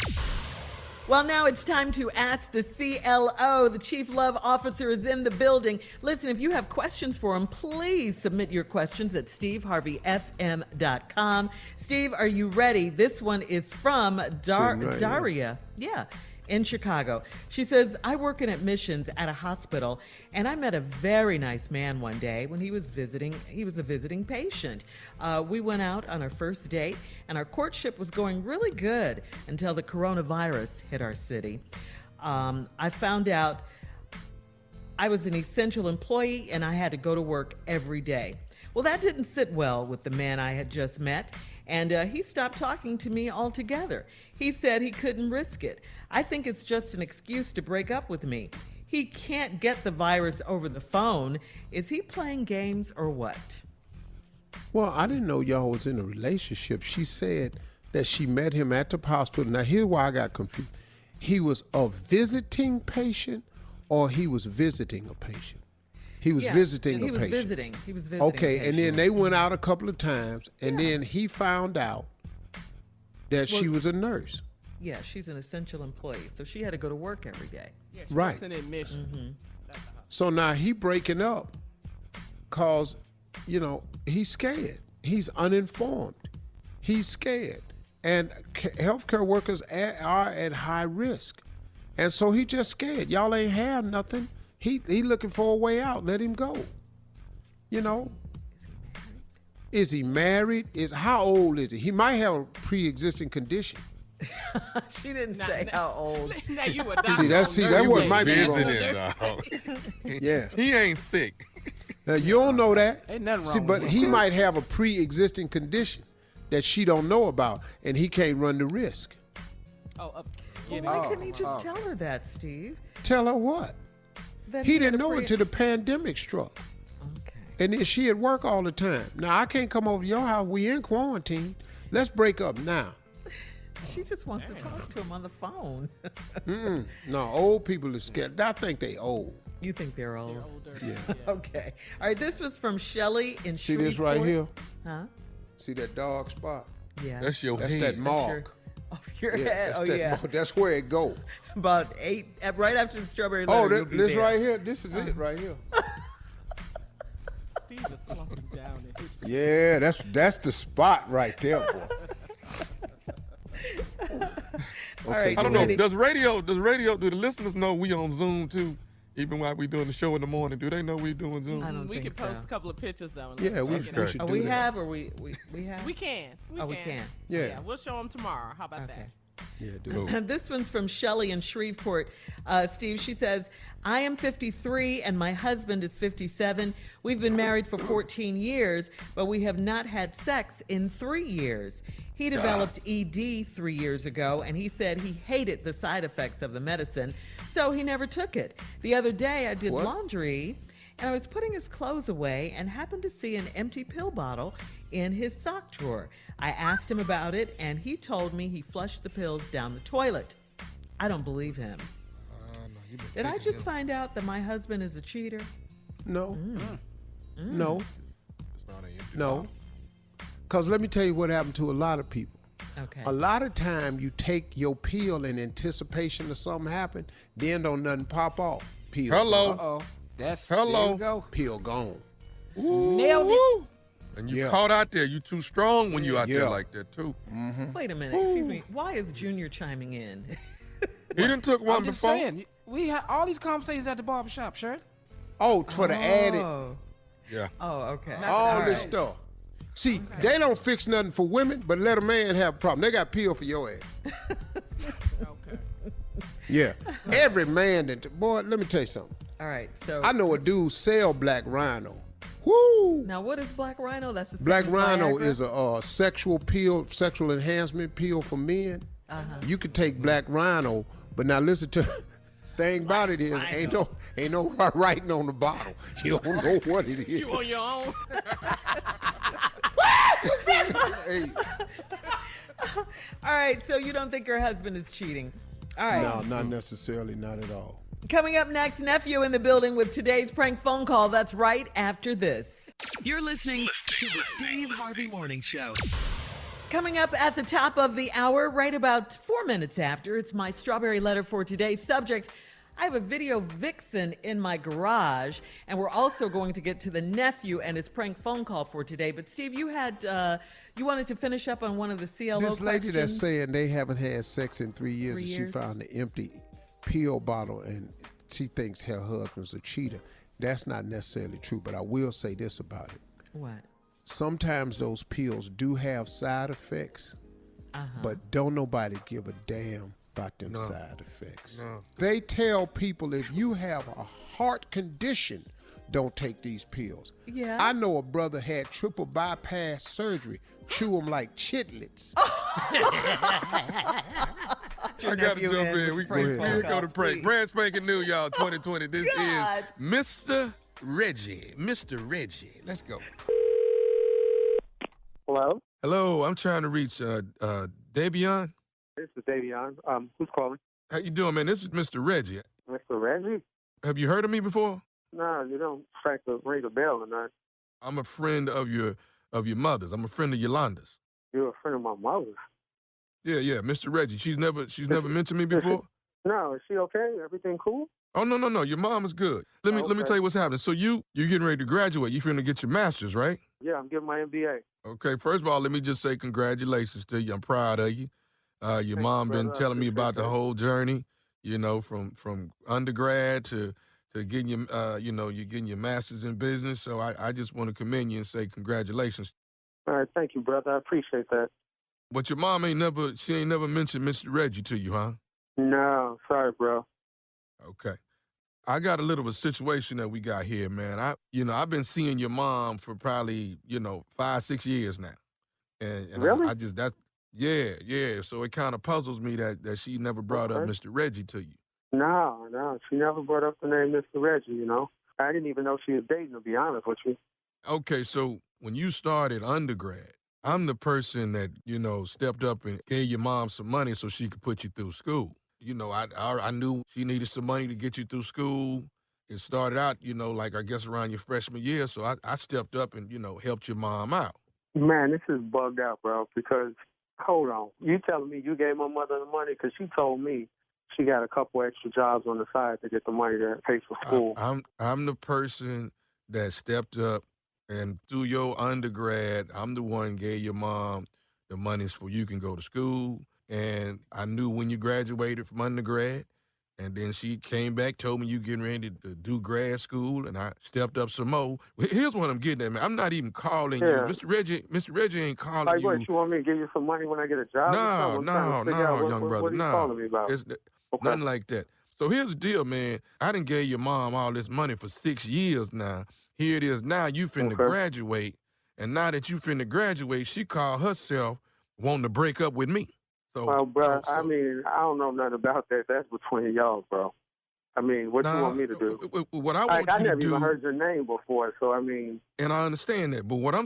Well, now it's time to ask the CLO. The Chief Love Officer is in the building. Listen, if you have questions for him, please submit your questions at steveharveyfm.com. Steve, are you ready? This one is from Daria. Yeah. In Chicago. She says, I work in admissions at a hospital, and I met a very nice man one day when he was a visiting patient. We went out on our first date, and our courtship was going really good until the coronavirus hit our city. I found out I was an essential employee and I had to go to work every day. Well, that didn't sit well with the man I had just met, and he stopped talking to me altogether. He said he couldn't risk it. I think it's just an excuse to break up with me. He can't get the virus over the phone. Is he playing games or what? Well, I didn't know y'all was in a relationship. She said that she met him at the hospital. Now, here's why I got confused. He was a visiting patient or he was visiting a patient? He was visiting a patient. He was visiting. Okay, and then they went out a couple of times, and then he found out that she was a nurse. Yeah, she's an essential employee, so she had to go to work every day. Yeah, she Right. works in admissions. So now he breaking up because, he's scared. He's uninformed. He's scared. And healthcare workers are at high risk. And so he just scared. Y'all ain't have nothing. He looking for a way out. Let him go. Is he married? How old is he? He might have a pre-existing condition. She didn't say how old. Now you See, that what might be visiting, wrong. dog. Yeah. He ain't sick. Now, you don't know that. Ain't nothing wrong But with he him. might have a pre-existing condition that she don't know about, and he can't run the risk. Well, why couldn't he just tell her that, Steve? Tell her what? That He had didn't a know pre- until the pandemic struck. Okay. And then she at work all the time. Now, I can't come over to your house. We in quarantine. Let's break up now. She just wants to talk to him on the phone. No, old people are scared. I think they old. You think they're old? Older. Yeah. Okay. All right, this was from Shelley in See this right Shreveport. here? Huh? See that dog spot? Yeah. That's your That's head. that mark. Off your head. That's Oh, that yeah. mark. That's where it go. About 8, right after the strawberry letter. Oh, you'll be this there. right here? This is it right here. Steve is slumping down in his Yeah, that's the spot right there, boy. All right. I don't know. ready? Do the listeners know we on Zoom too? Even while we doing the show in the morning, do they know we doing Zoom? I don't We think can post so. a couple of pictures though. Yeah, we check it out. should Oh, do we that. have, or we have? We can. We can. Yeah. We'll show them tomorrow. How about Okay. Yeah, do it. And this one's from Shelley in Shreveport. Steve, she says, I am 53 and my husband is 57. We've been married for 14 years, but we have not had sex in 3 years. He developed ED 3 years ago, and he said he hated the side effects of the medicine, so he never took it. The other day, I did What? laundry, and I was putting his clothes away and happened to see an empty pill bottle in his sock drawer. I asked him about it, and he told me he flushed the pills down the toilet. I don't believe him. Did I just find out that my husband is a cheater? No. Mm. No. It's not an empty No. bottle. Because let me tell you what happened to a lot of people. Okay. A lot of time you take your pill in anticipation of something happen, then don't nothing pop off. Pill Hello. gone. There Hello. you go. Pill gone. Ooh. Nailed it. And you Yeah. caught out there. You too strong when you out there Yeah. like that too. Wait a minute. Excuse me. Why is Junior chiming in? He done took one I'm just before. saying, we had all these conversations at the barbershop, Shirley. Oh, for the added, Oh. Yeah. Oh, okay. all this stuff. See, they don't fix nothing for women, but let a man have a problem. They got pill for your ass. Okay. Yeah. Every man that, boy, let me tell you something. All right. So I know a dude sell Black Rhino. Woo! now, what is Black Rhino? That's the same Black as Rhino Viagra? is a sexual pill, sexual enhancement pill for men. You can take Black Rhino, but now listen to thing about it is ain't no writing on the bottle. You don't know what it is. You on your own? Hey, All right. So you don't think your husband is cheating? All right. no, not necessarily, not at all. Coming up next, Nephew in the building with today's prank phone call. That's right after this. You're listening to the Steve Harvey Morning Show. Coming up at the top of the hour, right about 4 minutes after, it's my strawberry letter for today's subject. I have a video vixen in my garage, and we're also going to get to the nephew and his prank phone call for today. But Steve, you had you wanted to finish up on one of the CLO This lady questions? that's saying they haven't had sex in 3 years 3 and years? she found an empty pill bottle and she thinks her husband's a cheater. That's not necessarily true, but I will say this about it. What? Sometimes those pills do have side effects, but don't nobody give a damn about them side effects. No. They tell people if you have a heart condition, don't take these pills. Yeah. I know a brother had triple bypass surgery. Chew them like chitlets. I got to jump in. We go to break. Brand spanking new, y'all, 2020. This is Mr. Reggie. Mr. Reggie. Let's go. Hello? Hello, I'm trying to reach Davion. This is Davion. Who's calling? How you doing, man? This is Mr. Reggie. Mr. Reggie? Have you heard of me before? No, you don't ring a bell or not. I'm a friend of your mother's. I'm a friend of Yolanda's. You're a friend of my mother's? Yeah, Mr. Reggie. She's never mentioned me before? No, is she okay? Everything cool? Oh, no. Your mom is good. Let me tell you what's happening. So you're getting ready to graduate. You're finna get your master's, right? Yeah, I'm getting my MBA. Okay, first of all, let me just say congratulations to you. I'm proud of you. Your mom been telling me about the whole journey, from undergrad to getting your, you're getting your master's in business. So I just want to commend you and say congratulations. All right, thank you, brother. I appreciate that. But your mom ain't never mentioned Mr. Reggie to you, huh? No, sorry, bro. Okay. I got a little of a situation that we got here, man. I've been seeing your mom for probably, 5-6 years now. And really? Yeah. So it kind of puzzles me that she never brought up Mr. Reggie to you. No, she never brought up the name Mr. Reggie, I didn't even know she was dating, to be honest with you. Okay, so when you started undergrad, I'm the person that, stepped up and gave your mom some money so she could put you through school. I knew she needed some money to get you through school. It started out, like I guess around your freshman year, so I stepped up and, helped your mom out. Man, this is bugged out, bro, because, hold on. You telling me you gave my mother the money? Because she told me she got a couple extra jobs on the side to get the money to pay for school. I'm the person that stepped up, and through your undergrad, I'm the one gave your mom the monies for you can go to school. And I knew when you graduated from undergrad, and then she came back, told me you getting ready to do grad school, and I stepped up some more. Here's what I'm getting at, man. I'm not even calling you. Mr. Reggie ain't calling you. What, you want me to give you some money when I get a job? No, young brother. What are you calling me about? It's nothing like that. So here's the deal, man. I done gave your mom all this money for 6 years now. Here it is now. You finna graduate, and now that you finna graduate, she called herself wanting to break up with me. So, well, bro, I mean, I don't know nothing about that. That's between y'all, bro. I mean, what you want me to do? What I want you to do... I never even heard your name before, so I mean... And I understand that, but what I'm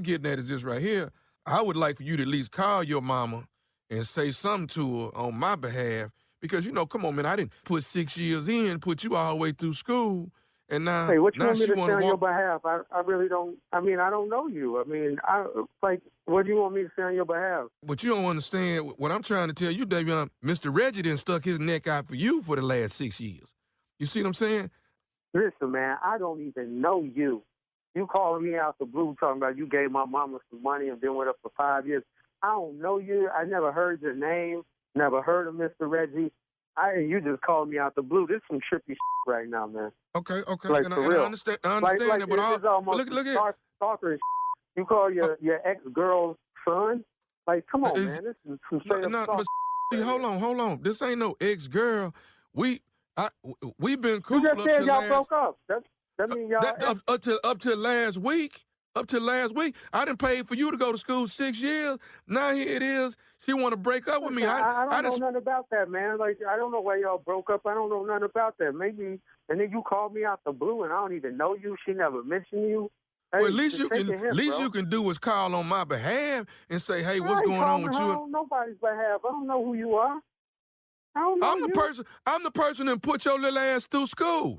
getting at is this right here. I would like for you to at least call your mama and say something to her on my behalf, because, come on, man, I didn't put 6 years in, put you all the way through school, and now... Hey, what you now want me she to say on your behalf? I really don't... I mean, I don't know you. I mean, what do you want me to say on your behalf? But you don't understand what I'm trying to tell you, Davion. Mr. Reggie done stuck his neck out for you for the last 6 years. You see what I'm saying? Listen, man, I don't even know you. You calling me out the blue talking about you gave my mama some money and been with her for 5 years. I don't know you. I never heard your name, never heard of Mr. Reggie. You just called me out the blue. This is some trippy shit right now, man. Okay. Like, and for I real. understand that, but look at stalker and shit. You call your ex-girl's son? Like, come on, man. This is some straight up but see, hold on. This ain't no ex-girl. We've been cool. You just said y'all broke up. That means y'all... Up to last week. I done paid for you to go to school 6 years. Now here it is. She want to break up with me. I don't know nothing about that, man. Like, I don't know why y'all broke up. I don't know nothing about that. Maybe, and then you called me out the blue, and I don't even know you. She never mentioned you. Hey, well, at least you can do is call on my behalf and say, hey, what's going on with you? On nobody's behalf. I don't know who you are. I don't know I'm the person that put your little ass through school.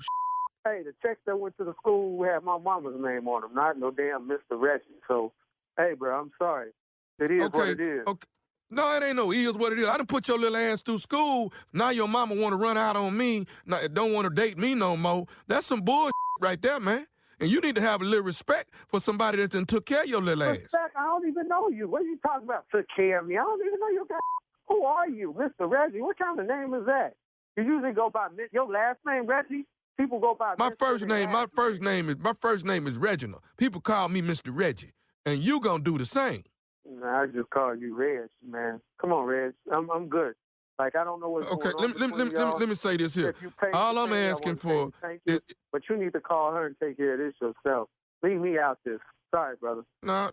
Hey, the checks that went to the school had my mama's name on them, not no damn Mr. Reggie. So, hey, bro, I'm sorry. It is what it is. Okay. No, it ain't no is what it is. I done put your little ass through school. Now your mama want to run out on me. Now, don't want to date me no more. That's some bullshit right there, man. And you need to have a little respect for somebody that done took care of your little ass. Respect? I don't even know you. What are you talking about? Took care of me? I don't even know your guy. Who are you, Mr. Reggie? What kind of name is that? You usually go by your last name, Reggie. People go by my first name is Reginald. People call me Mr. Reggie, and you gonna do the same. Nah, I just call you Reg, man. Come on, Reg. I'm good. Like, I don't know what's Okay, going on. let me say this here. All I'm asking for is... But you need to call her and take care of this yourself. Leave me out this. Sorry, brother. No,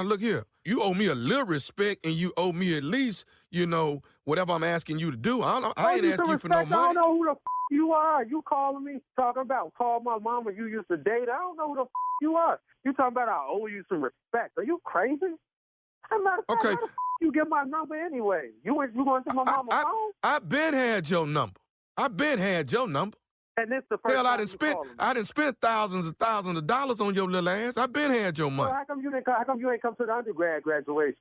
look here. You owe me a little respect, and you owe me at least, whatever I'm asking you to do. I ain't asking you for no money. I don't know who the you are. You calling me talking about call my mama you used to date. I don't know who the you are. You talking about I owe you some respect. Are you crazy? Okay. How the you get my number anyway? You going to my mama's phone? I been had your number. And this the first Hell, time I done spent thousands and thousands of dollars on your little ass. I been had your money. Well, how come you ain't come to the undergrad graduation?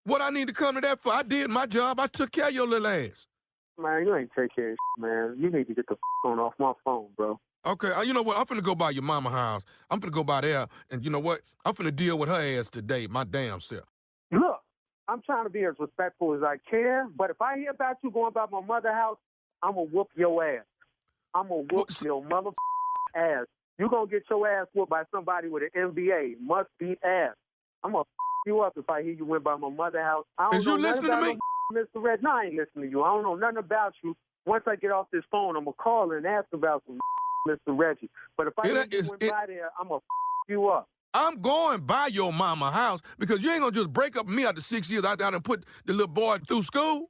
What I need to come to that for? I did my job. I took care of your little ass. Man, you ain't take care of man. You need to get the phone off my phone, bro. Okay, you know what? I'm finna go by your mama house. I'm finna go by there, and you know what? I'm finna deal with her ass today, my damn self. Look, I'm trying to be as respectful as I can, but if I hear about you going by my mother's house, I'm gonna whoop your ass. I'm gonna whoop your mother ass. You gonna get your ass whooped by somebody with an MBA. Must be ass. I'm gonna you up if I hear you went by my mother's house. I don't Is know you listening to me? Mr. Red, no, I ain't listening to you. I don't know nothing about you. Once I get off this phone, I'm going to call and ask about some Mr. Reggie. But if I hear you went by there, I'm going to you up. I'm going by your mama house because you ain't going to just break up with me after 6 years. I done put the little boy through school.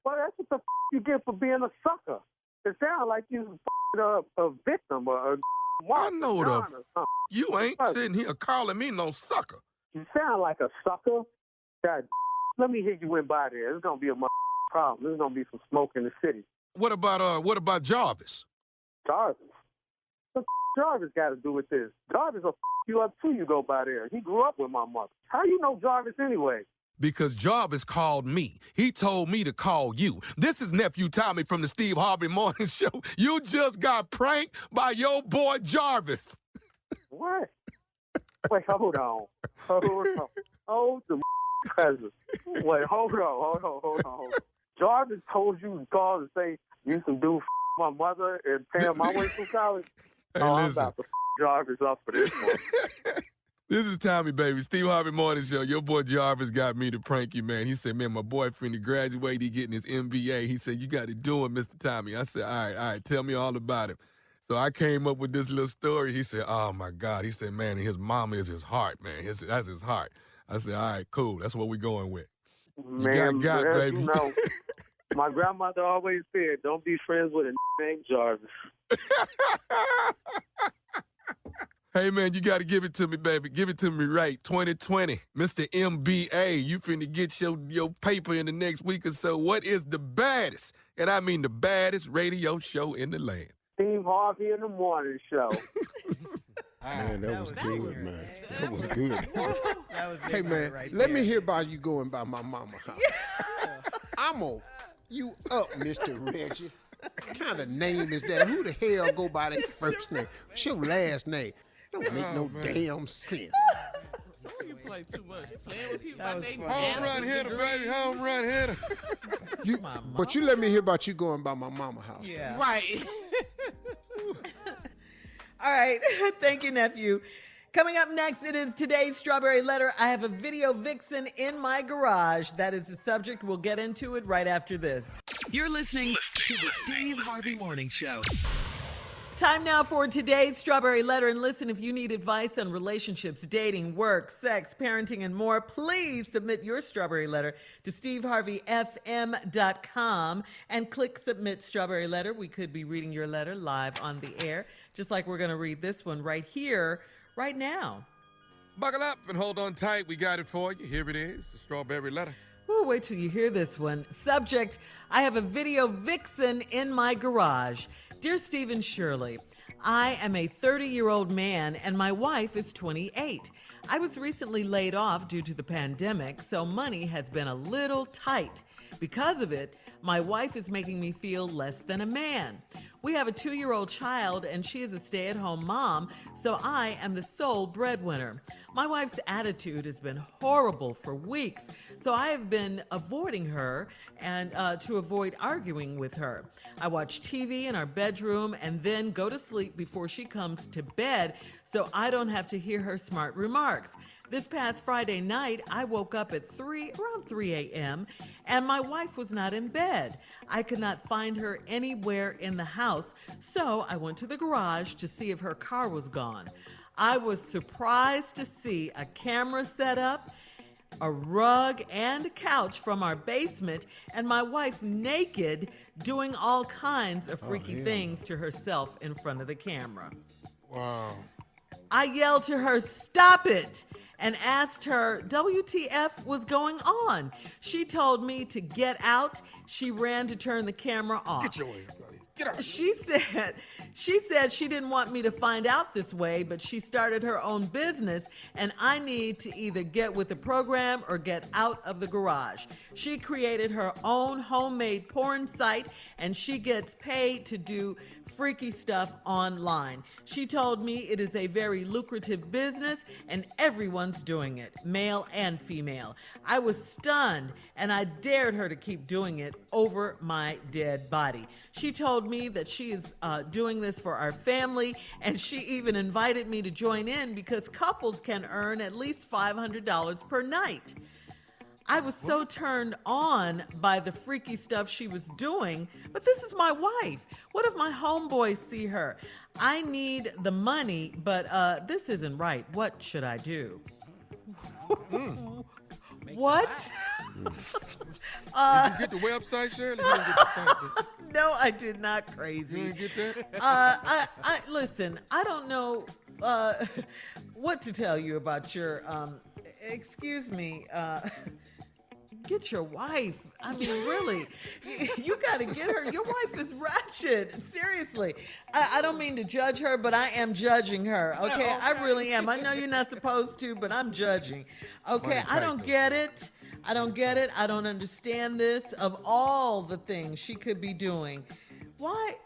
Well, that's what the you get for being a sucker. It sounds like you a victim or a I know you ain't sitting here calling me no sucker. You sound like a sucker. God, let me hear you went by there. It's gonna be a problem. There's gonna be some smoke in the city. What about Jarvis? Jarvis? What Jarvis got to do with this? Jarvis will you up too. You go by there. He grew up with my mother. How you know Jarvis anyway? Because Jarvis called me. He told me to call you. This is Nephew Tommy from the Steve Harvey Morning Show. You just got pranked by your boy Jarvis. What? Wait, hold on. Hold the present. Wait, hold on. Jarvis told you to call and say you some dude my mother and pay my way through college? Hey, I'm about to Jarvis up for this one. This is Tommy, baby. Steve Harvey Morning Show. Your boy Jarvis got me to prank you, man. He said, man, my boyfriend, he graduated, he getting his MBA. He said, you got to do it, Mr. Tommy. I said, all right, tell me all about him. So I came up with this little story. He said, oh, my God. He said, man, his mama is his heart, man. That's his heart. I said, all right, cool. That's what we're going with. Man, you got baby. You know, my grandmother always said, don't be friends with a named Jarvis. Hey, man, you got to give it to me, baby. Give it to me right. 2020, Mr. MBA, you finna get your paper in the next week or so. What is the baddest, and I mean the baddest radio show in the land? Steve Harvey in the Morning Show. Man, that was good, man. That was good. Hey, man, right let there. me hear about you going by my mama house. I'm on you up, Mr. Reggie. What kind of name is that? Who the hell go by that first name? What's your last name? Don't make no damn sense. You play too much. You playing with people by name. Home run hitter, baby. Home run hitter. But you let me hear about you going by my mama house. Yeah. Right. All right. Thank you, nephew. Coming up next, it is today's Strawberry Letter. I have a video vixen in my garage. That is the subject. We'll get into it right after this. You're listening to the Steve Harvey Morning Show. Time now for today's Strawberry Letter. And listen, if you need advice on relationships, dating, work, sex, parenting, and more, please submit your Strawberry Letter to steveharveyfm.com and click Submit Strawberry Letter. We could be reading your letter live on the air, just like we're going to read this one right here, right now. Buckle up and hold on tight. We got it for you. Here it is, the Strawberry Letter. Ooh, wait till you hear this one. Subject, I have a video vixen in my garage. Dear Steve and Shirley, I am a 30-year-old man and my wife is 28. I was recently laid off due to the pandemic, so money has been a little tight. Because of it, my wife is making me feel less than a man. We have a 2-year-old child and she is a stay-at-home mom, so I am the sole breadwinner. My wife's attitude has been horrible for weeks, so I have been avoiding her and to avoid arguing with her. I watch TV in our bedroom and then go to sleep before she comes to bed so I don't have to hear her smart remarks. This past Friday night, I woke up at around 3 a.m., and my wife was not in bed. I could not find her anywhere in the house, so I went to the garage to see if her car was gone. I was surprised to see a camera set up, a rug, and a couch from our basement, and my wife naked doing all kinds of freaky things to herself in front of the camera. Wow. I yelled to her, "Stop it!" and asked her WTF was going on. She told me to get out. She ran to turn the camera off. Get your ass out of here. Get out. She said she didn't want me to find out this way, but she started her own business, and I need to either get with the program or get out of the garage. She created her own homemade porn site, and she gets paid to do freaky stuff online. She told me it is a very lucrative business and everyone's doing it, male and female. I was stunned and I dared her to keep doing it over my dead body. She told me that she is doing this for our family, and she even invited me to join in because couples can earn at least $500 per night. I was so turned on by the freaky stuff she was doing, but this is my wife. What if my homeboys see her? I need the money, but this isn't right. What should I do? What? Did you get the website, Shirley? You didn't get the site. No, I did not, crazy. You didn't get that? Listen, I don't know what to tell you about your, excuse me, get your wife. I mean, really, you got to get her. Your wife is ratchet. Seriously. I don't mean to judge her, but I am judging her. Okay? I really am. I know you're not supposed to, but I'm judging. Okay? I don't get it. I don't get it. I don't understand this. Of all the things she could be doing, why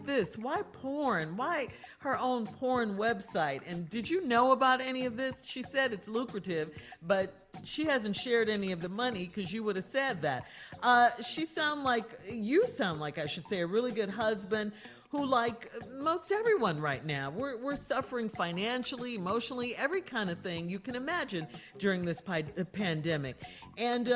this? Why porn? Why her own porn website? And did you know about any of this? She said it's lucrative, but she hasn't shared any of the money because you would have said that. You sound like, I should say, a really good husband who, like most everyone right now, we're suffering financially, emotionally, every kind of thing you can imagine during this pandemic. And,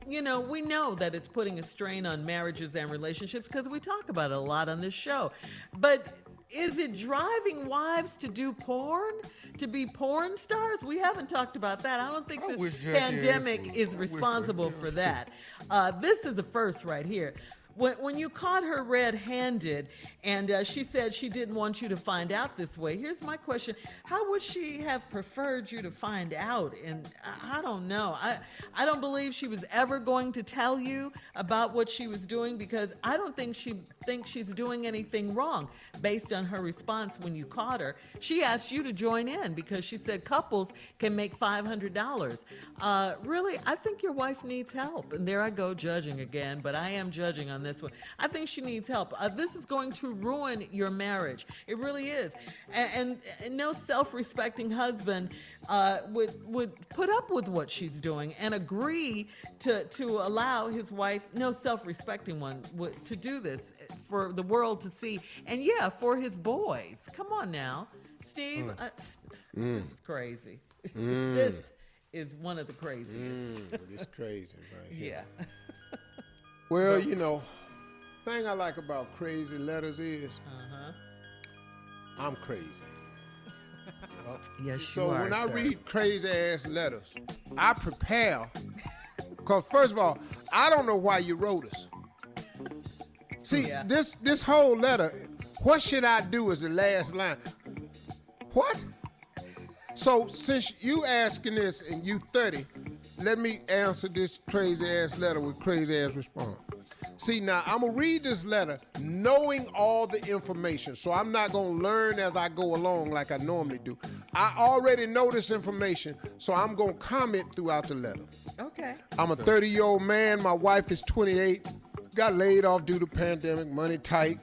we know that it's putting a strain on marriages and relationships because we talk about it a lot on this show. But is it driving wives to do porn, to be porn stars? We haven't talked about that. I don't think this pandemic is responsible for that. This is a first right here. When you caught her red-handed and she said she didn't want you to find out this way, here's my question. How would she have preferred you to find out? And I don't know. I don't believe she was ever going to tell you about what she was doing because I don't think she thinks she's doing anything wrong based on her response when you caught her. She asked you to join in because she said couples can make $500. Really, I think your wife needs help. And there I go judging again, but I am judging on this one. I think she needs help. This is going to ruin your marriage. It really is. And no self-respecting husband would put up with what she's doing and agree to allow his wife, no self-respecting one, to do this for the world to see. And yeah, for his boys. Come on now. Steve, this is crazy. This is one of the craziest. It's crazy, right? Yeah. Well, thing I like about crazy letters is I'm crazy. Yes, so you are, when I sir. read crazy ass letters, I prepare because first of all, I don't know why you wrote us. See, this whole letter, what should I do is the last line. What? So since you asking this and you 30, let me answer this crazy ass letter with crazy ass response. See, now I'm gonna read this letter knowing all the information, so I'm not gonna learn as I go along like I normally do. I already know this information, so I'm gonna comment throughout the letter. Okay. I'm a 30-year-old man. My wife is 28. Got laid off due to pandemic, money tight.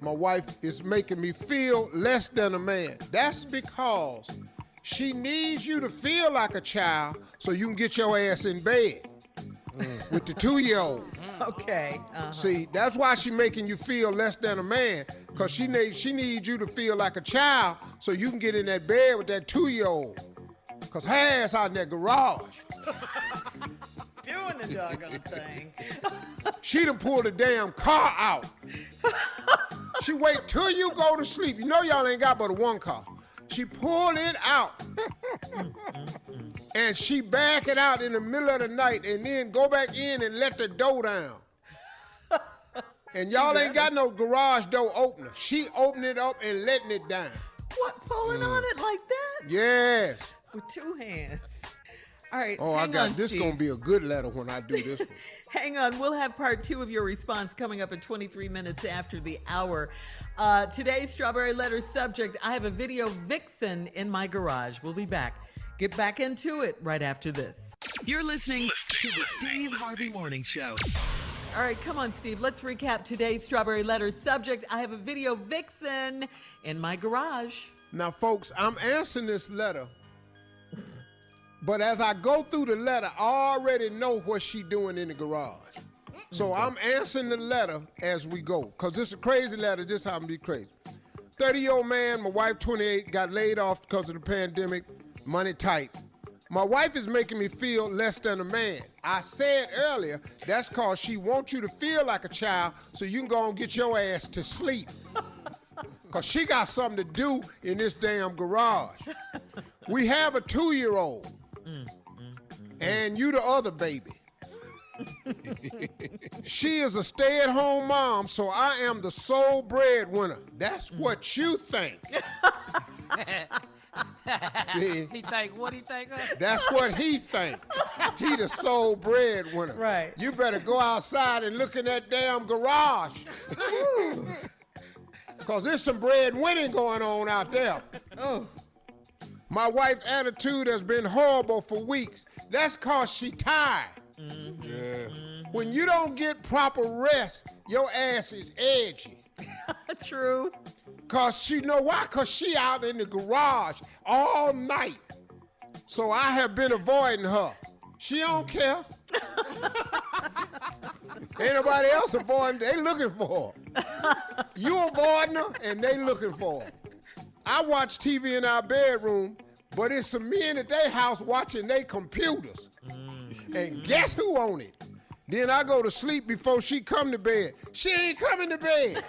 My wife is making me feel less than a man. That's because she needs you to feel like a child so you can get your ass in bed with the 2-year-old. Okay. See, that's why she making you feel less than a man, because she needs you to feel like a child so you can get in that bed with that 2-year-old. Because her ass out in that garage. Doing the doggone thing. She done pulled the damn car out. She wait till you go to sleep. You know y'all ain't got but one car. She pulled it out. And she back it out in the middle of the night and then go back in and let the door down. And y'all ain't got no garage door opener. She opened it up and letting it down. What, pulling on it like that? Yes. With two hands. All right. Oh, I got this gonna be a good letter when I do this one. Hang on. We'll have part 2 of your response coming up at 23 minutes after the hour. Today's Strawberry Letter subject, I have a video vixen in my garage. We'll be back. Get back into it right after this. You're listening to the Steve Harvey Morning Show. All right, come on, Steve. Let's recap today's Strawberry Letter subject. I have a video vixen in my garage. Now, folks, I'm answering this letter, but as I go through the letter, I already know what she doing in the garage. So I'm answering the letter as we go, because it's a crazy letter. This happened to be crazy. 30-year-old man, my wife, 28, got laid off because of the pandemic, money tight. My wife is making me feel less than a man. I said earlier, that's because she wants you to feel like a child so you can go and get your ass to sleep. Because she got something to do in this damn garage. We have a 2-year-old. And you the other baby. She is a stay-at-home mom, so I am the sole breadwinner. That's what you think. See, He think what he think of? that's what he think. He the sole breadwinner. Right. You better go outside and look in that damn garage. Because there's some breadwinning going on out there. Oh. My wife's attitude has been horrible for weeks. That's because she tired. Yes. When you don't get proper rest, your ass is edgy. True. Because you know why? Because she out in the garage all night. So I have been avoiding her. She don't care. Ain't nobody else avoiding. They looking for her. You avoiding her, and they looking for her. I watch TV in our bedroom, but it's some men at their house watching their computers. And guess who on it? Then I go to sleep before she come to bed. She ain't coming to bed.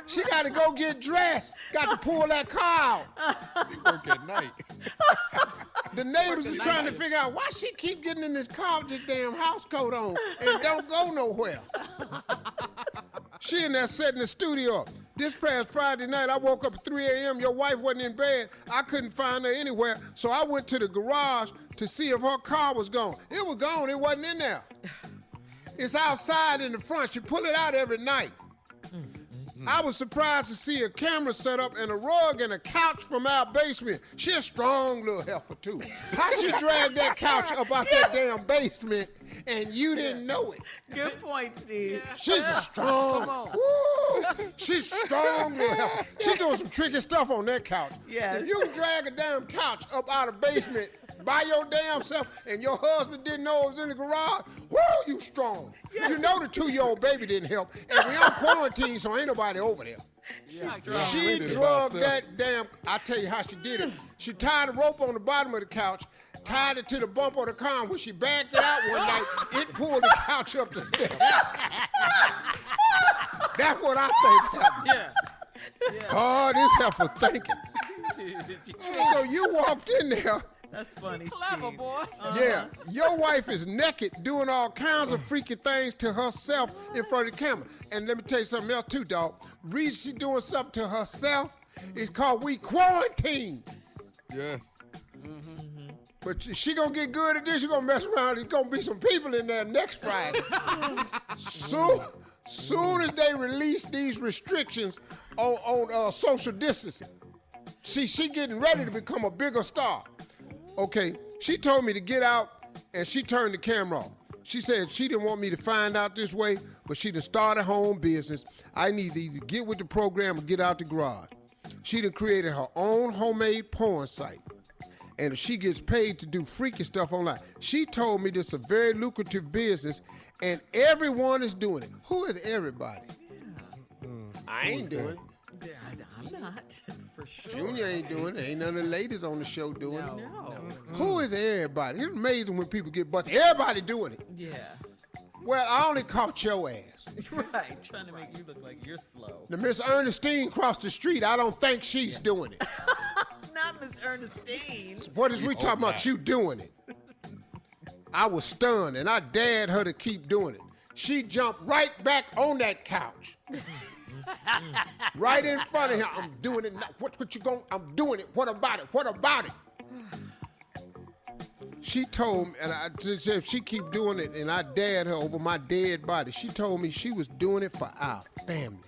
She got to go get dressed. Got to pull that car out. You work at night. The neighbors are trying to figure out why she keep getting in this car with this damn house coat on and don't go nowhere. She in there setting the studio up. This past Friday night, I woke up at 3 a.m. Your wife wasn't in bed. I couldn't find her anywhere, so I went to the garage to see if her car was gone. It was gone. It wasn't in there. It's outside in the front. She pull it out every night. I was surprised to see a camera set up and a rug and a couch from our basement. She a strong little heifer, too. How she dragged that couch up out that damn basement and you didn't know it? Good point, Steve. She's a strong, she's a strong little heifer. She's doing some tricky stuff on that couch. Yes. If you can drag a damn couch up out of basement by your damn self and your husband didn't know it was in the garage, whoo, you strong. Yes. You know the 2-year-old baby didn't help. And we on quarantine, so ain't nobody over there. She drugged that damn, I tell you how she did it. She tied a rope on the bottom of the couch, tied it to the bumper of the car, and when she backed it out one night, it pulled the couch up the steps. That's what I think happened. Yeah. Oh, this heifer thinking. So you walked in there. That's funny. Clever, Steve. boy. Yeah, your wife is naked doing all kinds of freaky things to herself in front of the camera. And let me tell you something else too, dog. Reason she doing something to herself is called we quarantine. Yes. But she gonna get good at this. She gonna mess around. There's gonna be some people in there next Friday. Soon as they release these restrictions on social distancing, she getting ready to become a bigger star. Okay, she told me to get out, and she turned the camera off. She said she didn't want me to find out this way, but she done started home business. I need to either get with the program or get out the garage. She done created her own homemade porn site. And if she gets paid to do freaky stuff online, she told me this is a very lucrative business, and everyone is doing it. Who is everybody? I ain't doing it. I'm not, for sure. Junior ain't doing it. Ain't none of the ladies on the show doing it. No. Who is everybody? It's amazing when people get busted. Everybody doing it. Yeah. Well, I only caught your ass. Right, trying to make you look like you're slow. The Miss Ernestine across the street, I don't think she's doing it. Not Miss Ernestine. What is we talking about you doing it? I was stunned, and I dared her to keep doing it. She jumped right back on that couch. Right in front of him. I'm doing it now. What you going? I'm doing it. What about it? What about it? She told me, and I said if she keep doing it, and I dared her over my dead body. She told me she was doing it for our family.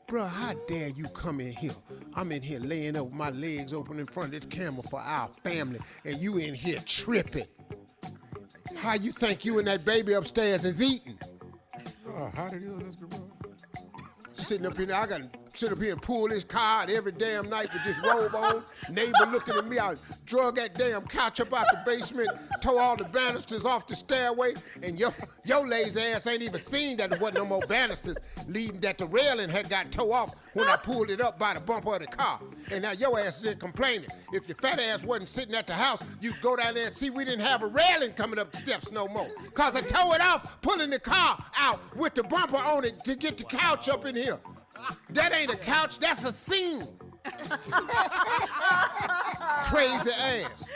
Bruh, how dare you come in here? I'm in here laying up with my legs open in front of this camera for our family, and you in here tripping. How you think you and that baby upstairs is eating? How did you do this, bro? Sitting up here, I got to sit up here and pull this car out every damn night with this robe on. Neighbor looking at me, I drug that damn couch up out the basement, tore all the banisters off the stairway, and your lazy ass ain't even seen that there wasn't no more banisters leading, that the railing had got tore off when I pulled it up by the bumper of the car. And now your ass is in complaining. If your fat ass wasn't sitting at the house, you'd go down there and see we didn't have a railing coming up the steps no more. Cause I tore it off, pulling the car out with the bumper on it to get the couch up in here. That ain't a couch, that's a scene. Crazy ass.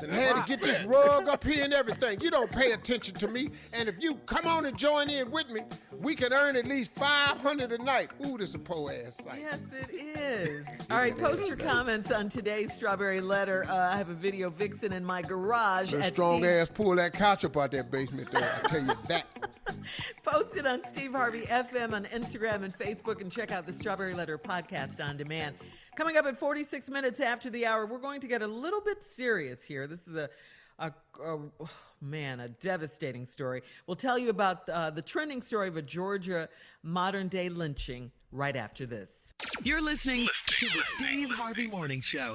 And had to get this rug up here and everything. You don't pay attention to me. And if you come on and join in with me, we can earn at least $500 a night. Ooh, this is a poor ass site. Yes, it is. All right, post your comments on today's Strawberry Letter. I have a video vixen in my garage. That strong ass pull that couch up out that basement there, I tell you that. Post it on Steve Harvey FM on Instagram and Facebook, and check out the Strawberry Letter podcast on demand. Coming up at 46 minutes after the hour, we're going to get a little bit serious here. This is a devastating story. We'll tell you about the trending story of a Georgia modern-day lynching right after this. You're listening to the Steve Harvey Morning Show.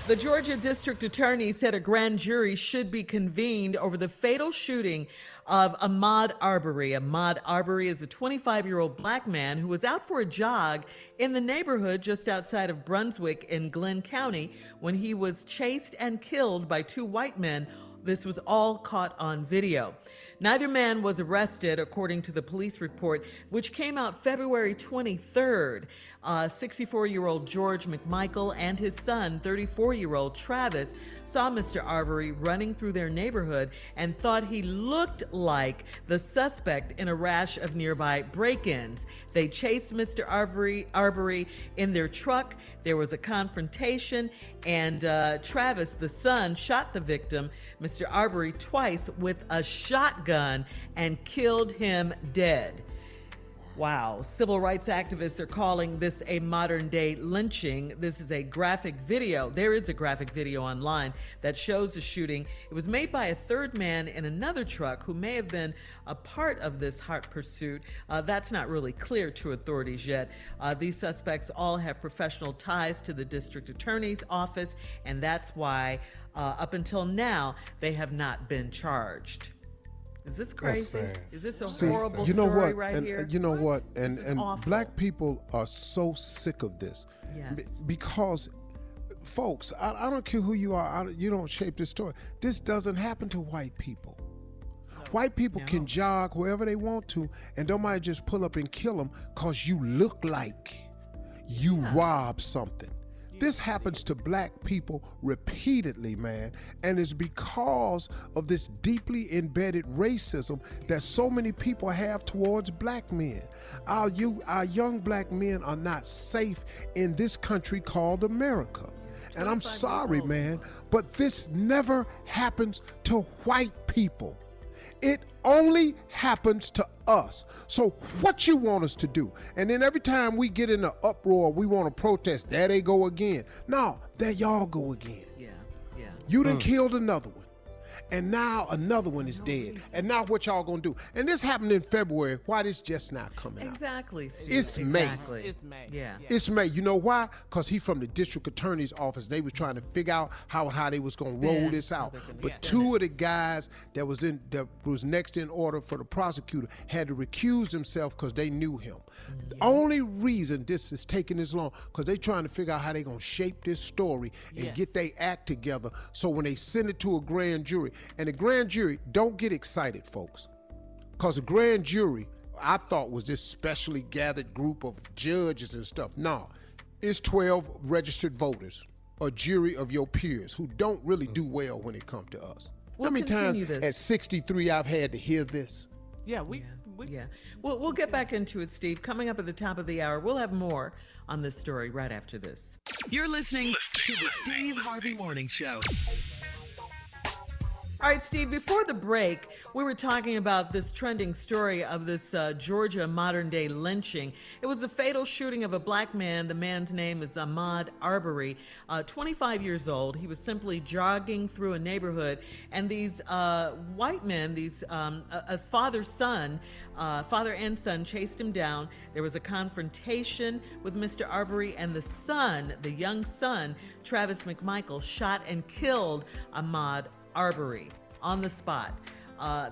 The Georgia District Attorney said a grand jury should be convened over the fatal shooting of Ahmaud Arbery. Ahmaud Arbery is a 25-year-old black man who was out for a jog in the neighborhood just outside of Brunswick in Glenn County when he was chased and killed by two white men. This was all caught on video. Neither man was arrested, according to the police report, which came out February 23rd. 64-year-old George McMichael and his son, 34-year-old Travis, saw Mr. Arbery running through their neighborhood and thought he looked like the suspect in a rash of nearby break-ins. They chased Mr. Arbery in their truck. There was a confrontation, and Travis, the son, shot the victim, Mr. Arbery, twice with a shotgun and killed him dead. Wow. Civil rights activists are calling this a modern-day lynching. This is a graphic video. There is a graphic video online that shows the shooting. It was made by a third man in another truck who may have been a part of this hot pursuit. That's not really clear to authorities yet. These suspects all have professional ties to the district attorney's office, and that's why, up until now, they have not been charged. Is this crazy? Is this a horrible story right here? You know what? And awful. Black people are so sick of this. Yes. Because, folks, I don't care who you are. You don't shape this story. This doesn't happen to white people. White people can jog wherever they want to, and don't mind just pull up and kill them because you look like you robbed something. This happens to black people repeatedly, man, and it's because of this deeply embedded racism that so many people have towards black men. Our young black men are not safe in this country called America. And I'm sorry, man, but this never happens to white people. It only happens to us. So what you want us to do? And then every time we get in an uproar, we want to protest. There they go again. No, there y'all go again. Yeah. You done killed another one. And now another one is dead. And now what y'all gonna do? And this happened in February. Why this just not coming out? Exactly, Steve. It's exactly. May. It's May. Yeah. It's May. You know why? Because he from the district attorney's office. They was trying to figure out how they was gonna roll this out. But two of the guys that was next in order for the prosecutor had to recuse themselves because they knew him. The only reason this is taking this long because they trying to figure out how they gonna shape this story and get their act together. So when they send it to a grand jury, and the grand jury, don't get excited, folks, because the grand jury, I thought, was this specially gathered group of judges and stuff. No, it's 12 registered voters, a jury of your peers who don't really do well when it comes to us. How many times at 63 I've had to hear this? Yeah, We'll get back into it, Steve. Coming up at the top of the hour, we'll have more on this story right after this. You're listening to the Steve Harvey Morning Show. All right, Steve, before the break, we were talking about this trending story of this Georgia modern-day lynching. It was the fatal shooting of a black man. The man's name is Ahmaud Arbery, 25 years old. He was simply jogging through a neighborhood, and these white men, a father and son, chased him down. There was a confrontation with Mr. Arbery, and the young son, Travis McMichael, shot and killed Ahmaud Arbery on the spot.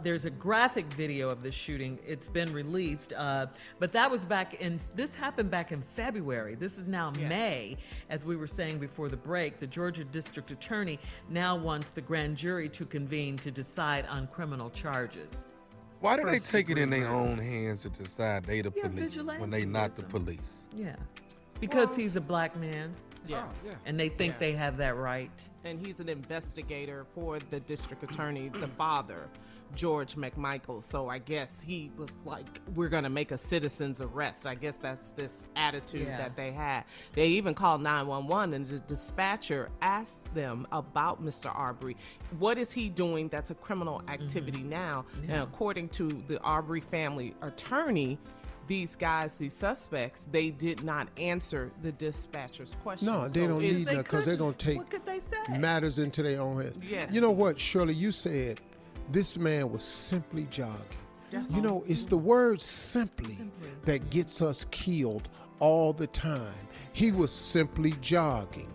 There's a graphic video of this shooting. It's been released, but this happened back in February. This is now May. As we were saying before the break, the Georgia District Attorney now wants the grand jury to convene to decide on criminal charges. Why do they take it in their own hands to decide they the police when they not the police? Yeah, because he's a black man. Yeah. And they think they have that right. And he's an investigator for the district attorney, the father, George McMichael. So I guess he was like, we're going to make a citizen's arrest. I guess that's this attitude that they had. They even called 911, and the dispatcher asked them about Mr. Arbery. What is he doing that's a criminal activity now? And according to the Arbery family attorney, these suspects, they did not answer the dispatcher's question. No, they don't need that because they're going to take matters into their own hands. Yes. You know what, Shirley, you said this man was simply jogging. You know, it's the word simply that gets us killed all the time. He was simply jogging.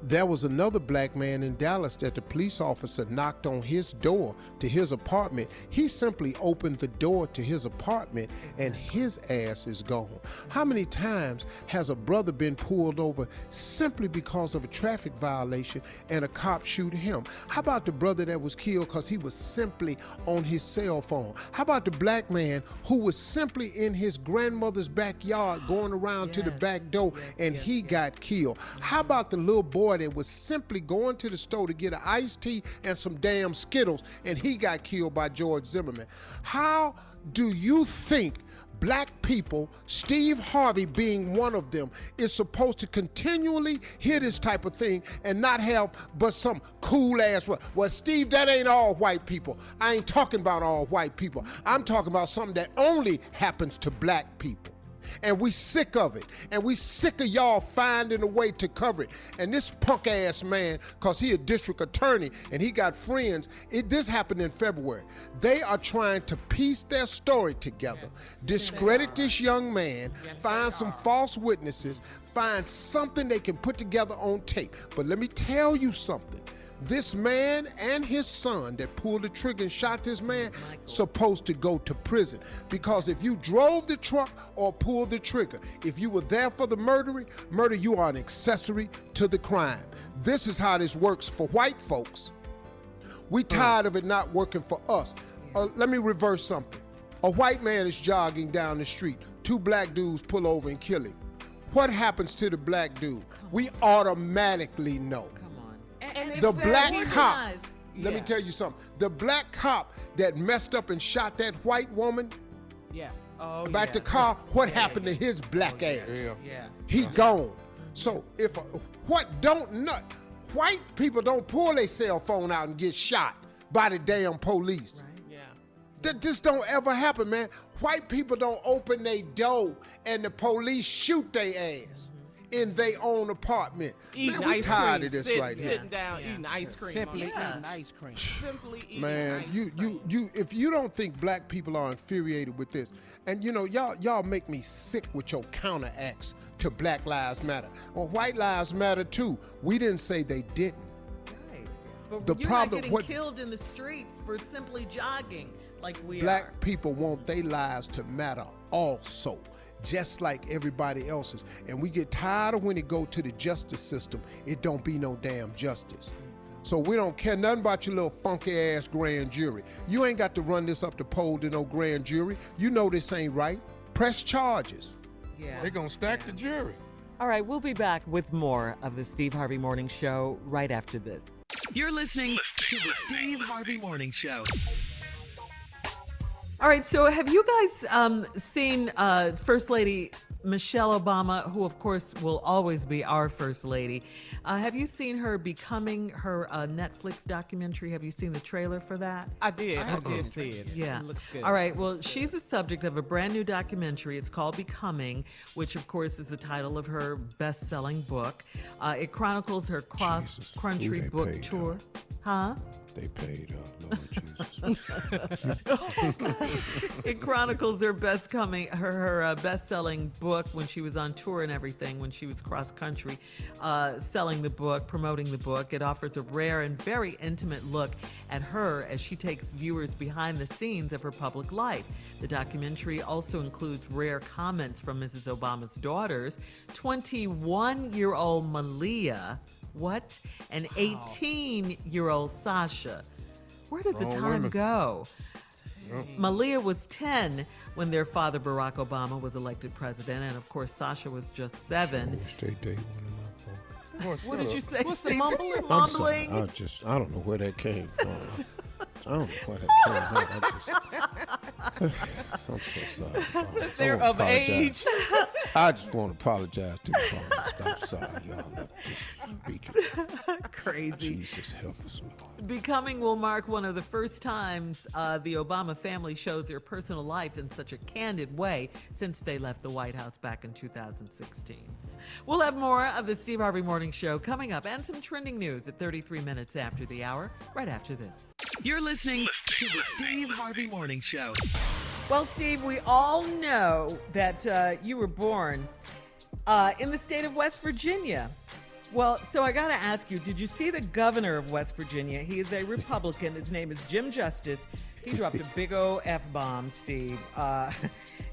There was another black man in Dallas that the police officer knocked on his door to his apartment. He simply opened the door to his apartment and his ass is gone. How many times has a brother been pulled over simply because of a traffic violation and a cop shoot him? How about the brother that was killed because he was simply on his cell phone? How about the black man who was simply in his grandmother's backyard going around to the back door and he got killed? How about the little boy that was simply going to the store to get an iced tea and some damn Skittles, and he got killed by George Zimmerman? How do you think black people, Steve Harvey being one of them, is supposed to continually hear this type of thing and not have but some cool ass, well, Steve, that ain't all white people. I ain't talking about all white people. I'm talking about something that only happens to black people. And we sick of it. And we sick of y'all finding a way to cover it. And this punk ass man, because he a district attorney and he got friends, this happened in February. They are trying to piece their story together, discredit this young man, find some false witnesses, find something they can put together on tape. But let me tell you something. This man and his son that pulled the trigger and shot this man supposed to go to prison, because if you drove the truck or pulled the trigger, if you were there for the murder, you are an accessory to the crime. This is how this works for white folks. We tired of it not working for us. Let me reverse something. A white man is jogging down the street. Two black dudes pull over and kill him. What happens to the black dude? We automatically know. The black cop, let me tell you something. The black cop that messed up and shot that white woman about the car, what happened to his black ass? He gone. So white people don't pull their cell phone out and get shot by the damn police. That just don't ever happen, man. White people don't open their door and the police shoot their ass. in their own apartment. Eating Man, we ice tired cream, of this sitting here. down, eating ice cream. Simply on the eating ice cream. Simply eating Man, ice you cream. if you don't think black people are infuriated with this, and y'all make me sick with your counteracts to Black Lives Matter. Well, White Lives Matter too. We didn't say they didn't. Right. But The you're problem- not getting what- killed in the streets for simply jogging like we Black are. people want their lives to matter also, just like everybody else's. And we get tired of when it go to the justice system, it don't be no damn justice. So we don't care nothing about your little funky ass grand jury. You ain't got to run this up the pole to no grand jury. You know this ain't right. Press charges. Yeah. They're going to stack the jury. All right, we'll be back with more of the Steve Harvey Morning Show right after this. You're listening to the Steve Harvey Morning Show. All right, so have you guys seen First Lady Michelle Obama, who of course will always be our First Lady? Have you seen her becoming her Netflix documentary? Have you seen the trailer for that? I did see it. Yeah. It looks good. All right. Well, she's the subject of a brand new documentary. It's called Becoming, which, of course, is the title of her best-selling book. It chronicles her cross-country they book paid tour. Huh? They paid Lord Jesus. It chronicles her best-selling book when she was on tour and everything, when she was cross-country, selling the book, promoting the book. It offers a rare and very intimate look at her as she takes viewers behind the scenes of her public life. The documentary also includes rare comments from Mrs. Obama's daughters, 21-year-old Malia, and 18-year-old Sasha. Where did the Grown time women. go? Malia was 10 when their father, Barack Obama, was elected president, and of course, Sasha was just 7. Wish they date one of my folks. What did you say? What's the Steve? mumbling? I'm sorry. Mumbling? I don't know where that came from. I don't know where that came from. I'm so sorry. Fathers. They're I wanna of apologize. age. I just want to apologize to the fathers. I'm sorry, y'all. I'm just speaking. Crazy. Jesus, help us, Lord. Becoming will mark one of the first times the Obama family shows their personal life in such a candid way since they left the White House back in 2016. We'll have more of the Steve Harvey Morning Show coming up and some trending news at 33 minutes after the hour, right after this. You're listening to the Steve Harvey Morning Show. Well, Steve, we all know that you were born in the state of West Virginia. Well, so I got to ask you, did you see the governor of West Virginia? He is a Republican. His name is Jim Justice. He dropped a big old F-bomb, Steve,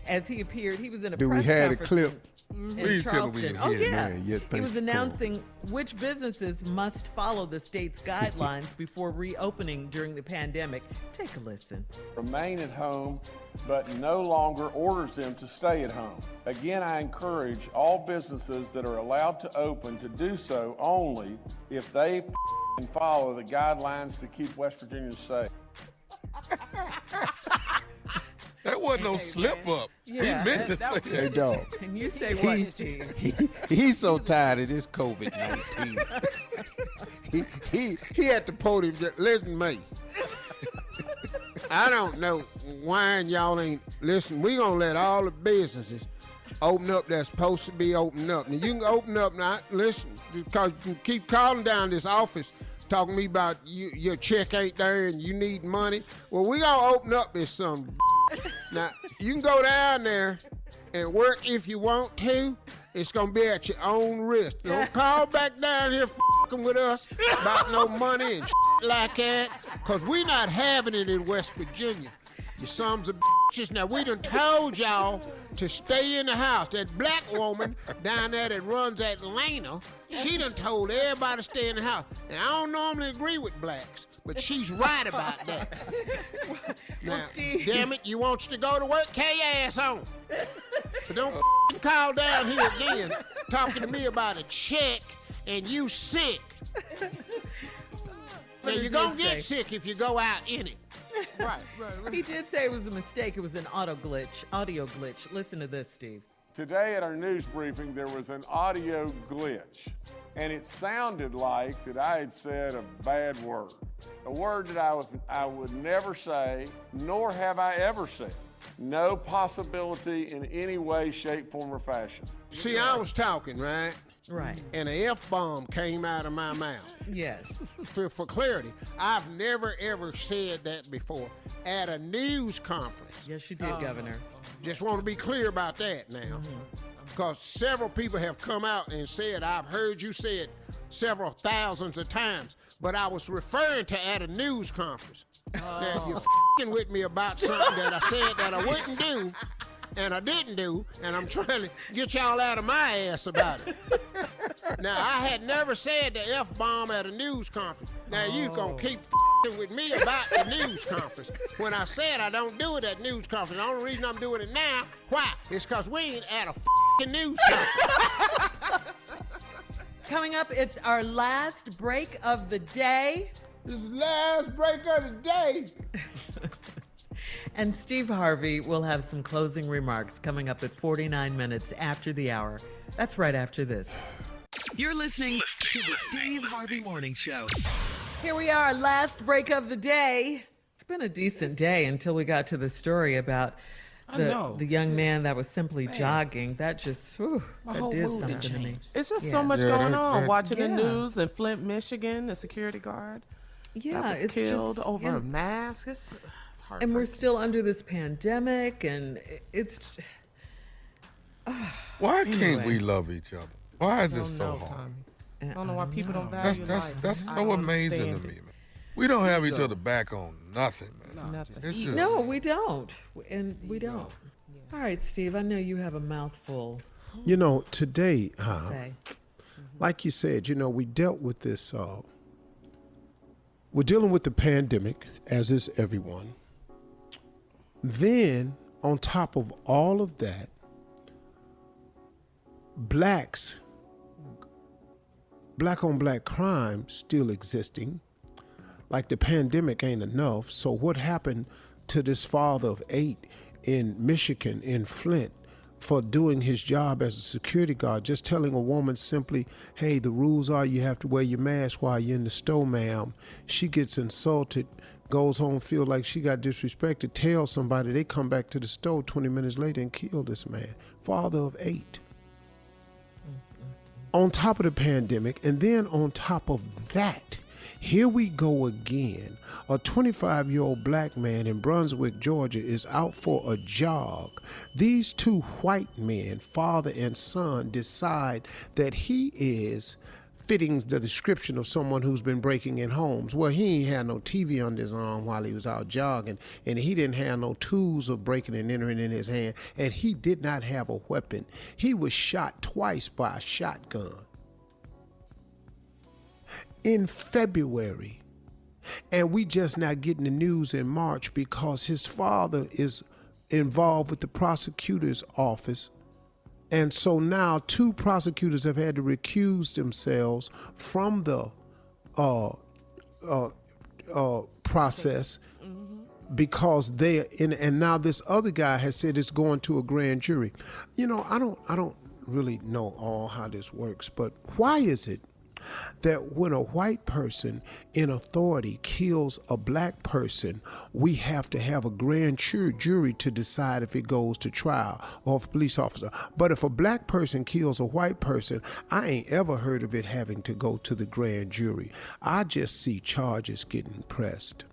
as he appeared. He was in a Do we press have a conference clip? in Please tell me we Charleston. can Oh, hear it. yeah. Man, yeah, He thank was you. announcing which businesses must follow the state's guidelines before reopening during the pandemic. Take a listen. Remain at home, but no longer orders them to stay at home. Again, I encourage all businesses that are allowed to open to do so only if they follow the guidelines to keep West Virginia safe. That wasn't no slip up. Yeah, he meant to that say was- Hey, that. dog. And you say what, Steve? He's so tired of this COVID-19. he at the podium. Listen to me. I don't know why y'all ain't listen. We gonna let all the businesses open up that's supposed to be open up. Now you can open up now. Listen, because you keep calling down this office talking to me about your check ain't there and you need money. Well, we gonna open up this something. Now you can go down there and work if you want to. It's gonna be at your own risk. Don't call back down here f***ing with us about no money and like that, cause we not having it in West Virginia. You sons of bitches. Now we done told y'all to stay in the house. That black woman down there that runs Atlanta, she done told everybody to stay in the house. And I don't normally agree with blacks, but she's right about that. Now, damn it, you want to go to work? Carry your ass on. But don't call down here again talking to me about a check and you sick. Now, you're going to get sick if you go out in it. Right. He did say it was a mistake. It was an audio glitch. Listen to this, Steve. Today at our news briefing, there was an audio glitch, and it sounded like that I had said a bad word, a word that I would never say, nor have I ever said. No possibility in any way, shape, form, or fashion. See, I was talking, right? Right. And an F-bomb came out of my mouth. Yes. For clarity, I've never, ever said that before at a news conference. Yes, you did, Governor. Just want to be clear about that now. Because several people have come out and said, I've heard you say it several thousands of times, but I was referring to at a news conference. Now, you're f***ing with me about something that I said that I wouldn't do, and I didn't do, and I'm trying to get y'all out of my ass about it. Now, I had never said the F-bomb at a news conference. Now, you gonna keep f***ing with me about the news conference. When I said I don't do it at news conference, the only reason I'm doing it now, why? It's because we ain't at a f***ing news conference. Coming up, it's our last break of the day. This is the last break of the day. And Steve Harvey will have some closing remarks coming up at 49 minutes after the hour. That's right after this. You're listening to the Steve Harvey Morning Show. Here we are, last break of the day. It's been a decent day until we got to the story about the young man that was simply jogging. That just, that did something to me. It's just so much going on. Watching the news in Flint, Michigan, the security guard that was killed over a mask. It's hard. And we're still under this pandemic, and it's... Why can't we love each other? Why is it so hard? Tommy. I don't know why people don't value life. That's so amazing to me, man. We don't have each other back on nothing, man. Nothing. No, we don't. And we don't. All right, Steve, I know you have a mouthful. You know, today, like you said, you know, we dealt with this. We're dealing with the pandemic, as is everyone. Then, on top of all of that, black on black crime still existing. Like the pandemic ain't enough. So what happened to this father of 8 in Michigan, in Flint, for doing his job as a security guard, just telling a woman simply, hey, the rules are you have to wear your mask while you're in the store, ma'am. She gets insulted, goes home, feel like she got disrespected, tells somebody, they come back to the store 20 minutes later and kill this man. Father of 8. On top of the pandemic, and then on top of that, here we go again. A 25-year-old black man in Brunswick, Georgia, is out for a jog. These two white men, father and son, decide that he is fitting the description of someone who's been breaking in homes. Well, he ain't had no TV on his arm while he was out jogging, and he didn't have no tools of breaking and entering in his hand, and he did not have a weapon. He was shot twice by a shotgun. In February, and we just now getting the news in March because his father is involved with the prosecutor's office. And so now 2 prosecutors have had to recuse themselves from the process because they're in, and now this other guy has said it's going to a grand jury. You know, I don't really know all how this works, but why is it that when a white person in authority kills a black person, we have to have a grand jury to decide if it goes to trial, or if a police officer. But if a black person kills a white person, I ain't ever heard of it having to go to the grand jury. I just see charges getting pressed.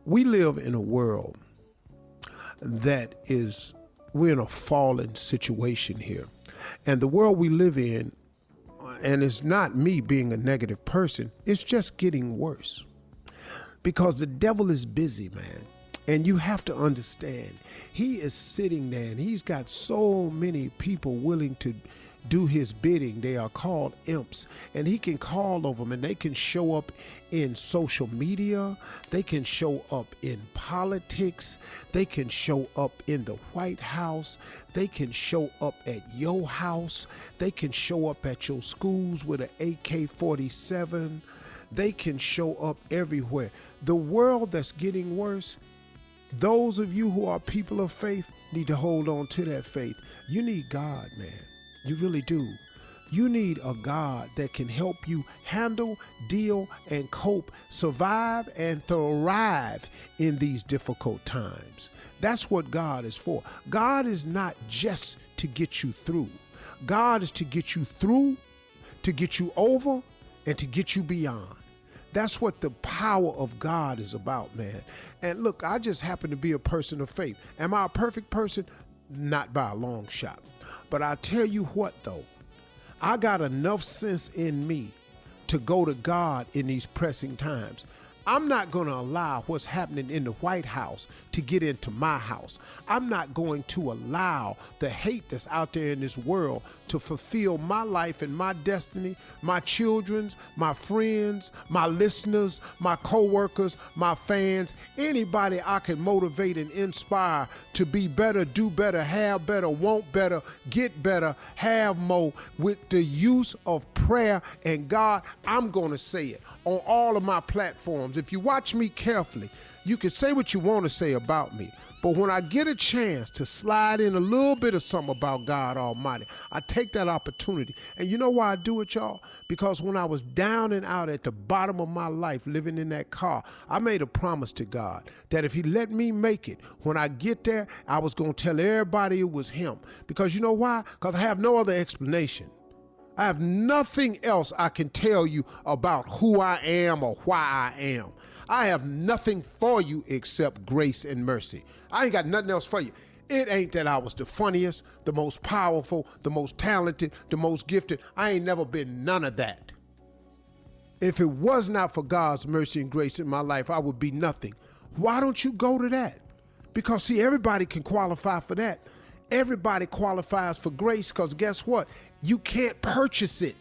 We live in a world that is, we're in a fallen situation here. And the world we live in, and it's not me being a negative person, it's just getting worse. Because the devil is busy, man. And you have to understand, he is sitting there and he's got so many people willing to do his bidding. They are called imps, and he can call over them, and they can show up in social media, they can show up in politics, they can show up in the White House, they can show up at your house, they can show up at your schools with an AK-47, they can show up everywhere. The world that's getting worse, those of you who are people of faith need to hold on to that faith. You need God, man. You really do. You need a God that can help you handle, deal, and cope, survive, and thrive in these difficult times. That's what God is for. God is not just to get you through. God is to get you through, to get you over, and to get you beyond. That's what the power of God is about, man. And look, I just happen to be a person of faith. Am I a perfect person? Not by a long shot. But I tell you what, though, I got enough sense in me to go to God in these pressing times. I'm not going to allow what's happening in the White House to get into my house. I'm not going to allow the hate that's out there in this world to fulfill my life and my destiny, my children's, my friends, my listeners, my coworkers, my fans, anybody I can motivate and inspire to be better, do better, have better, want better, get better, have more with the use of prayer and God. I'm going to say it on all of my platforms. If you watch me carefully, you can say what you want to say about me, but when I get a chance to slide in a little bit of something about God Almighty, I take that opportunity. And you know why I do it, y'all? Because when I was down and out at the bottom of my life, living in that car, I made a promise to God that if he let me make it, when I get there, I was going to tell everybody it was him. Because you know why? Because I have no other explanation. I have nothing else I can tell you about who I am or why I am. I have nothing for you except grace and mercy. I ain't got nothing else for you. It ain't that I was the funniest, the most powerful, the most talented, the most gifted. I ain't never been none of that. If it was not for God's mercy and grace in my life, I would be nothing. Why don't you go to that? Because see, everybody can qualify for that. Everybody qualifies for grace because guess what? You can't purchase it.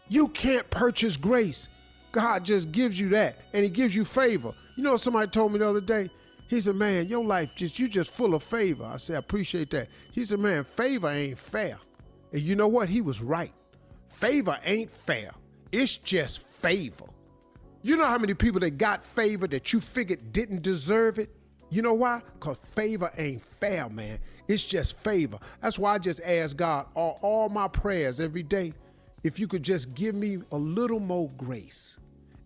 You can't purchase grace. God just gives you that, and he gives you favor. You know what somebody told me the other day? He said, man, your life, you just full of favor. I said, I appreciate that. He said, man, favor ain't fair. And you know what? He was right. Favor ain't fair. It's just favor. You know how many people that got favor that you figured didn't deserve it? You know why? Because favor ain't fair, man. It's just favor. That's why I just ask God all my prayers every day, if you could just give me a little more grace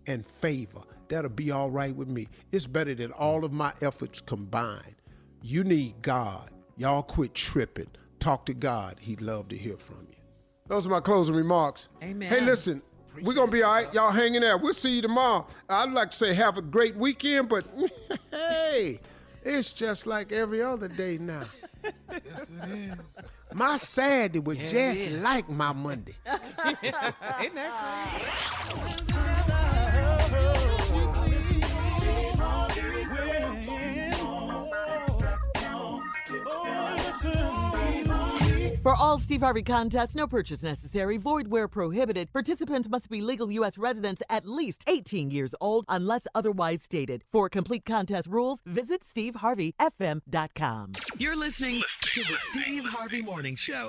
and favor, that'll be all right with me. It's better than all of my efforts combined. You need God. Y'all quit tripping. Talk to God. He'd love to hear from you. Those are my closing remarks. Amen. Hey, listen, we're going to be all right. Y'all hang in there. We'll see you tomorrow. I'd like to say have a great weekend, but hey, it's just like every other day now. Yes, it is. My Saturday was just like my Monday. Ain't that crazy? For all Steve Harvey contests, no purchase necessary, void where prohibited. Participants must be legal U.S. residents at least 18 years old unless otherwise stated. For complete contest rules, visit SteveHarveyFM.com. You're listening to the Steve Harvey Morning Show.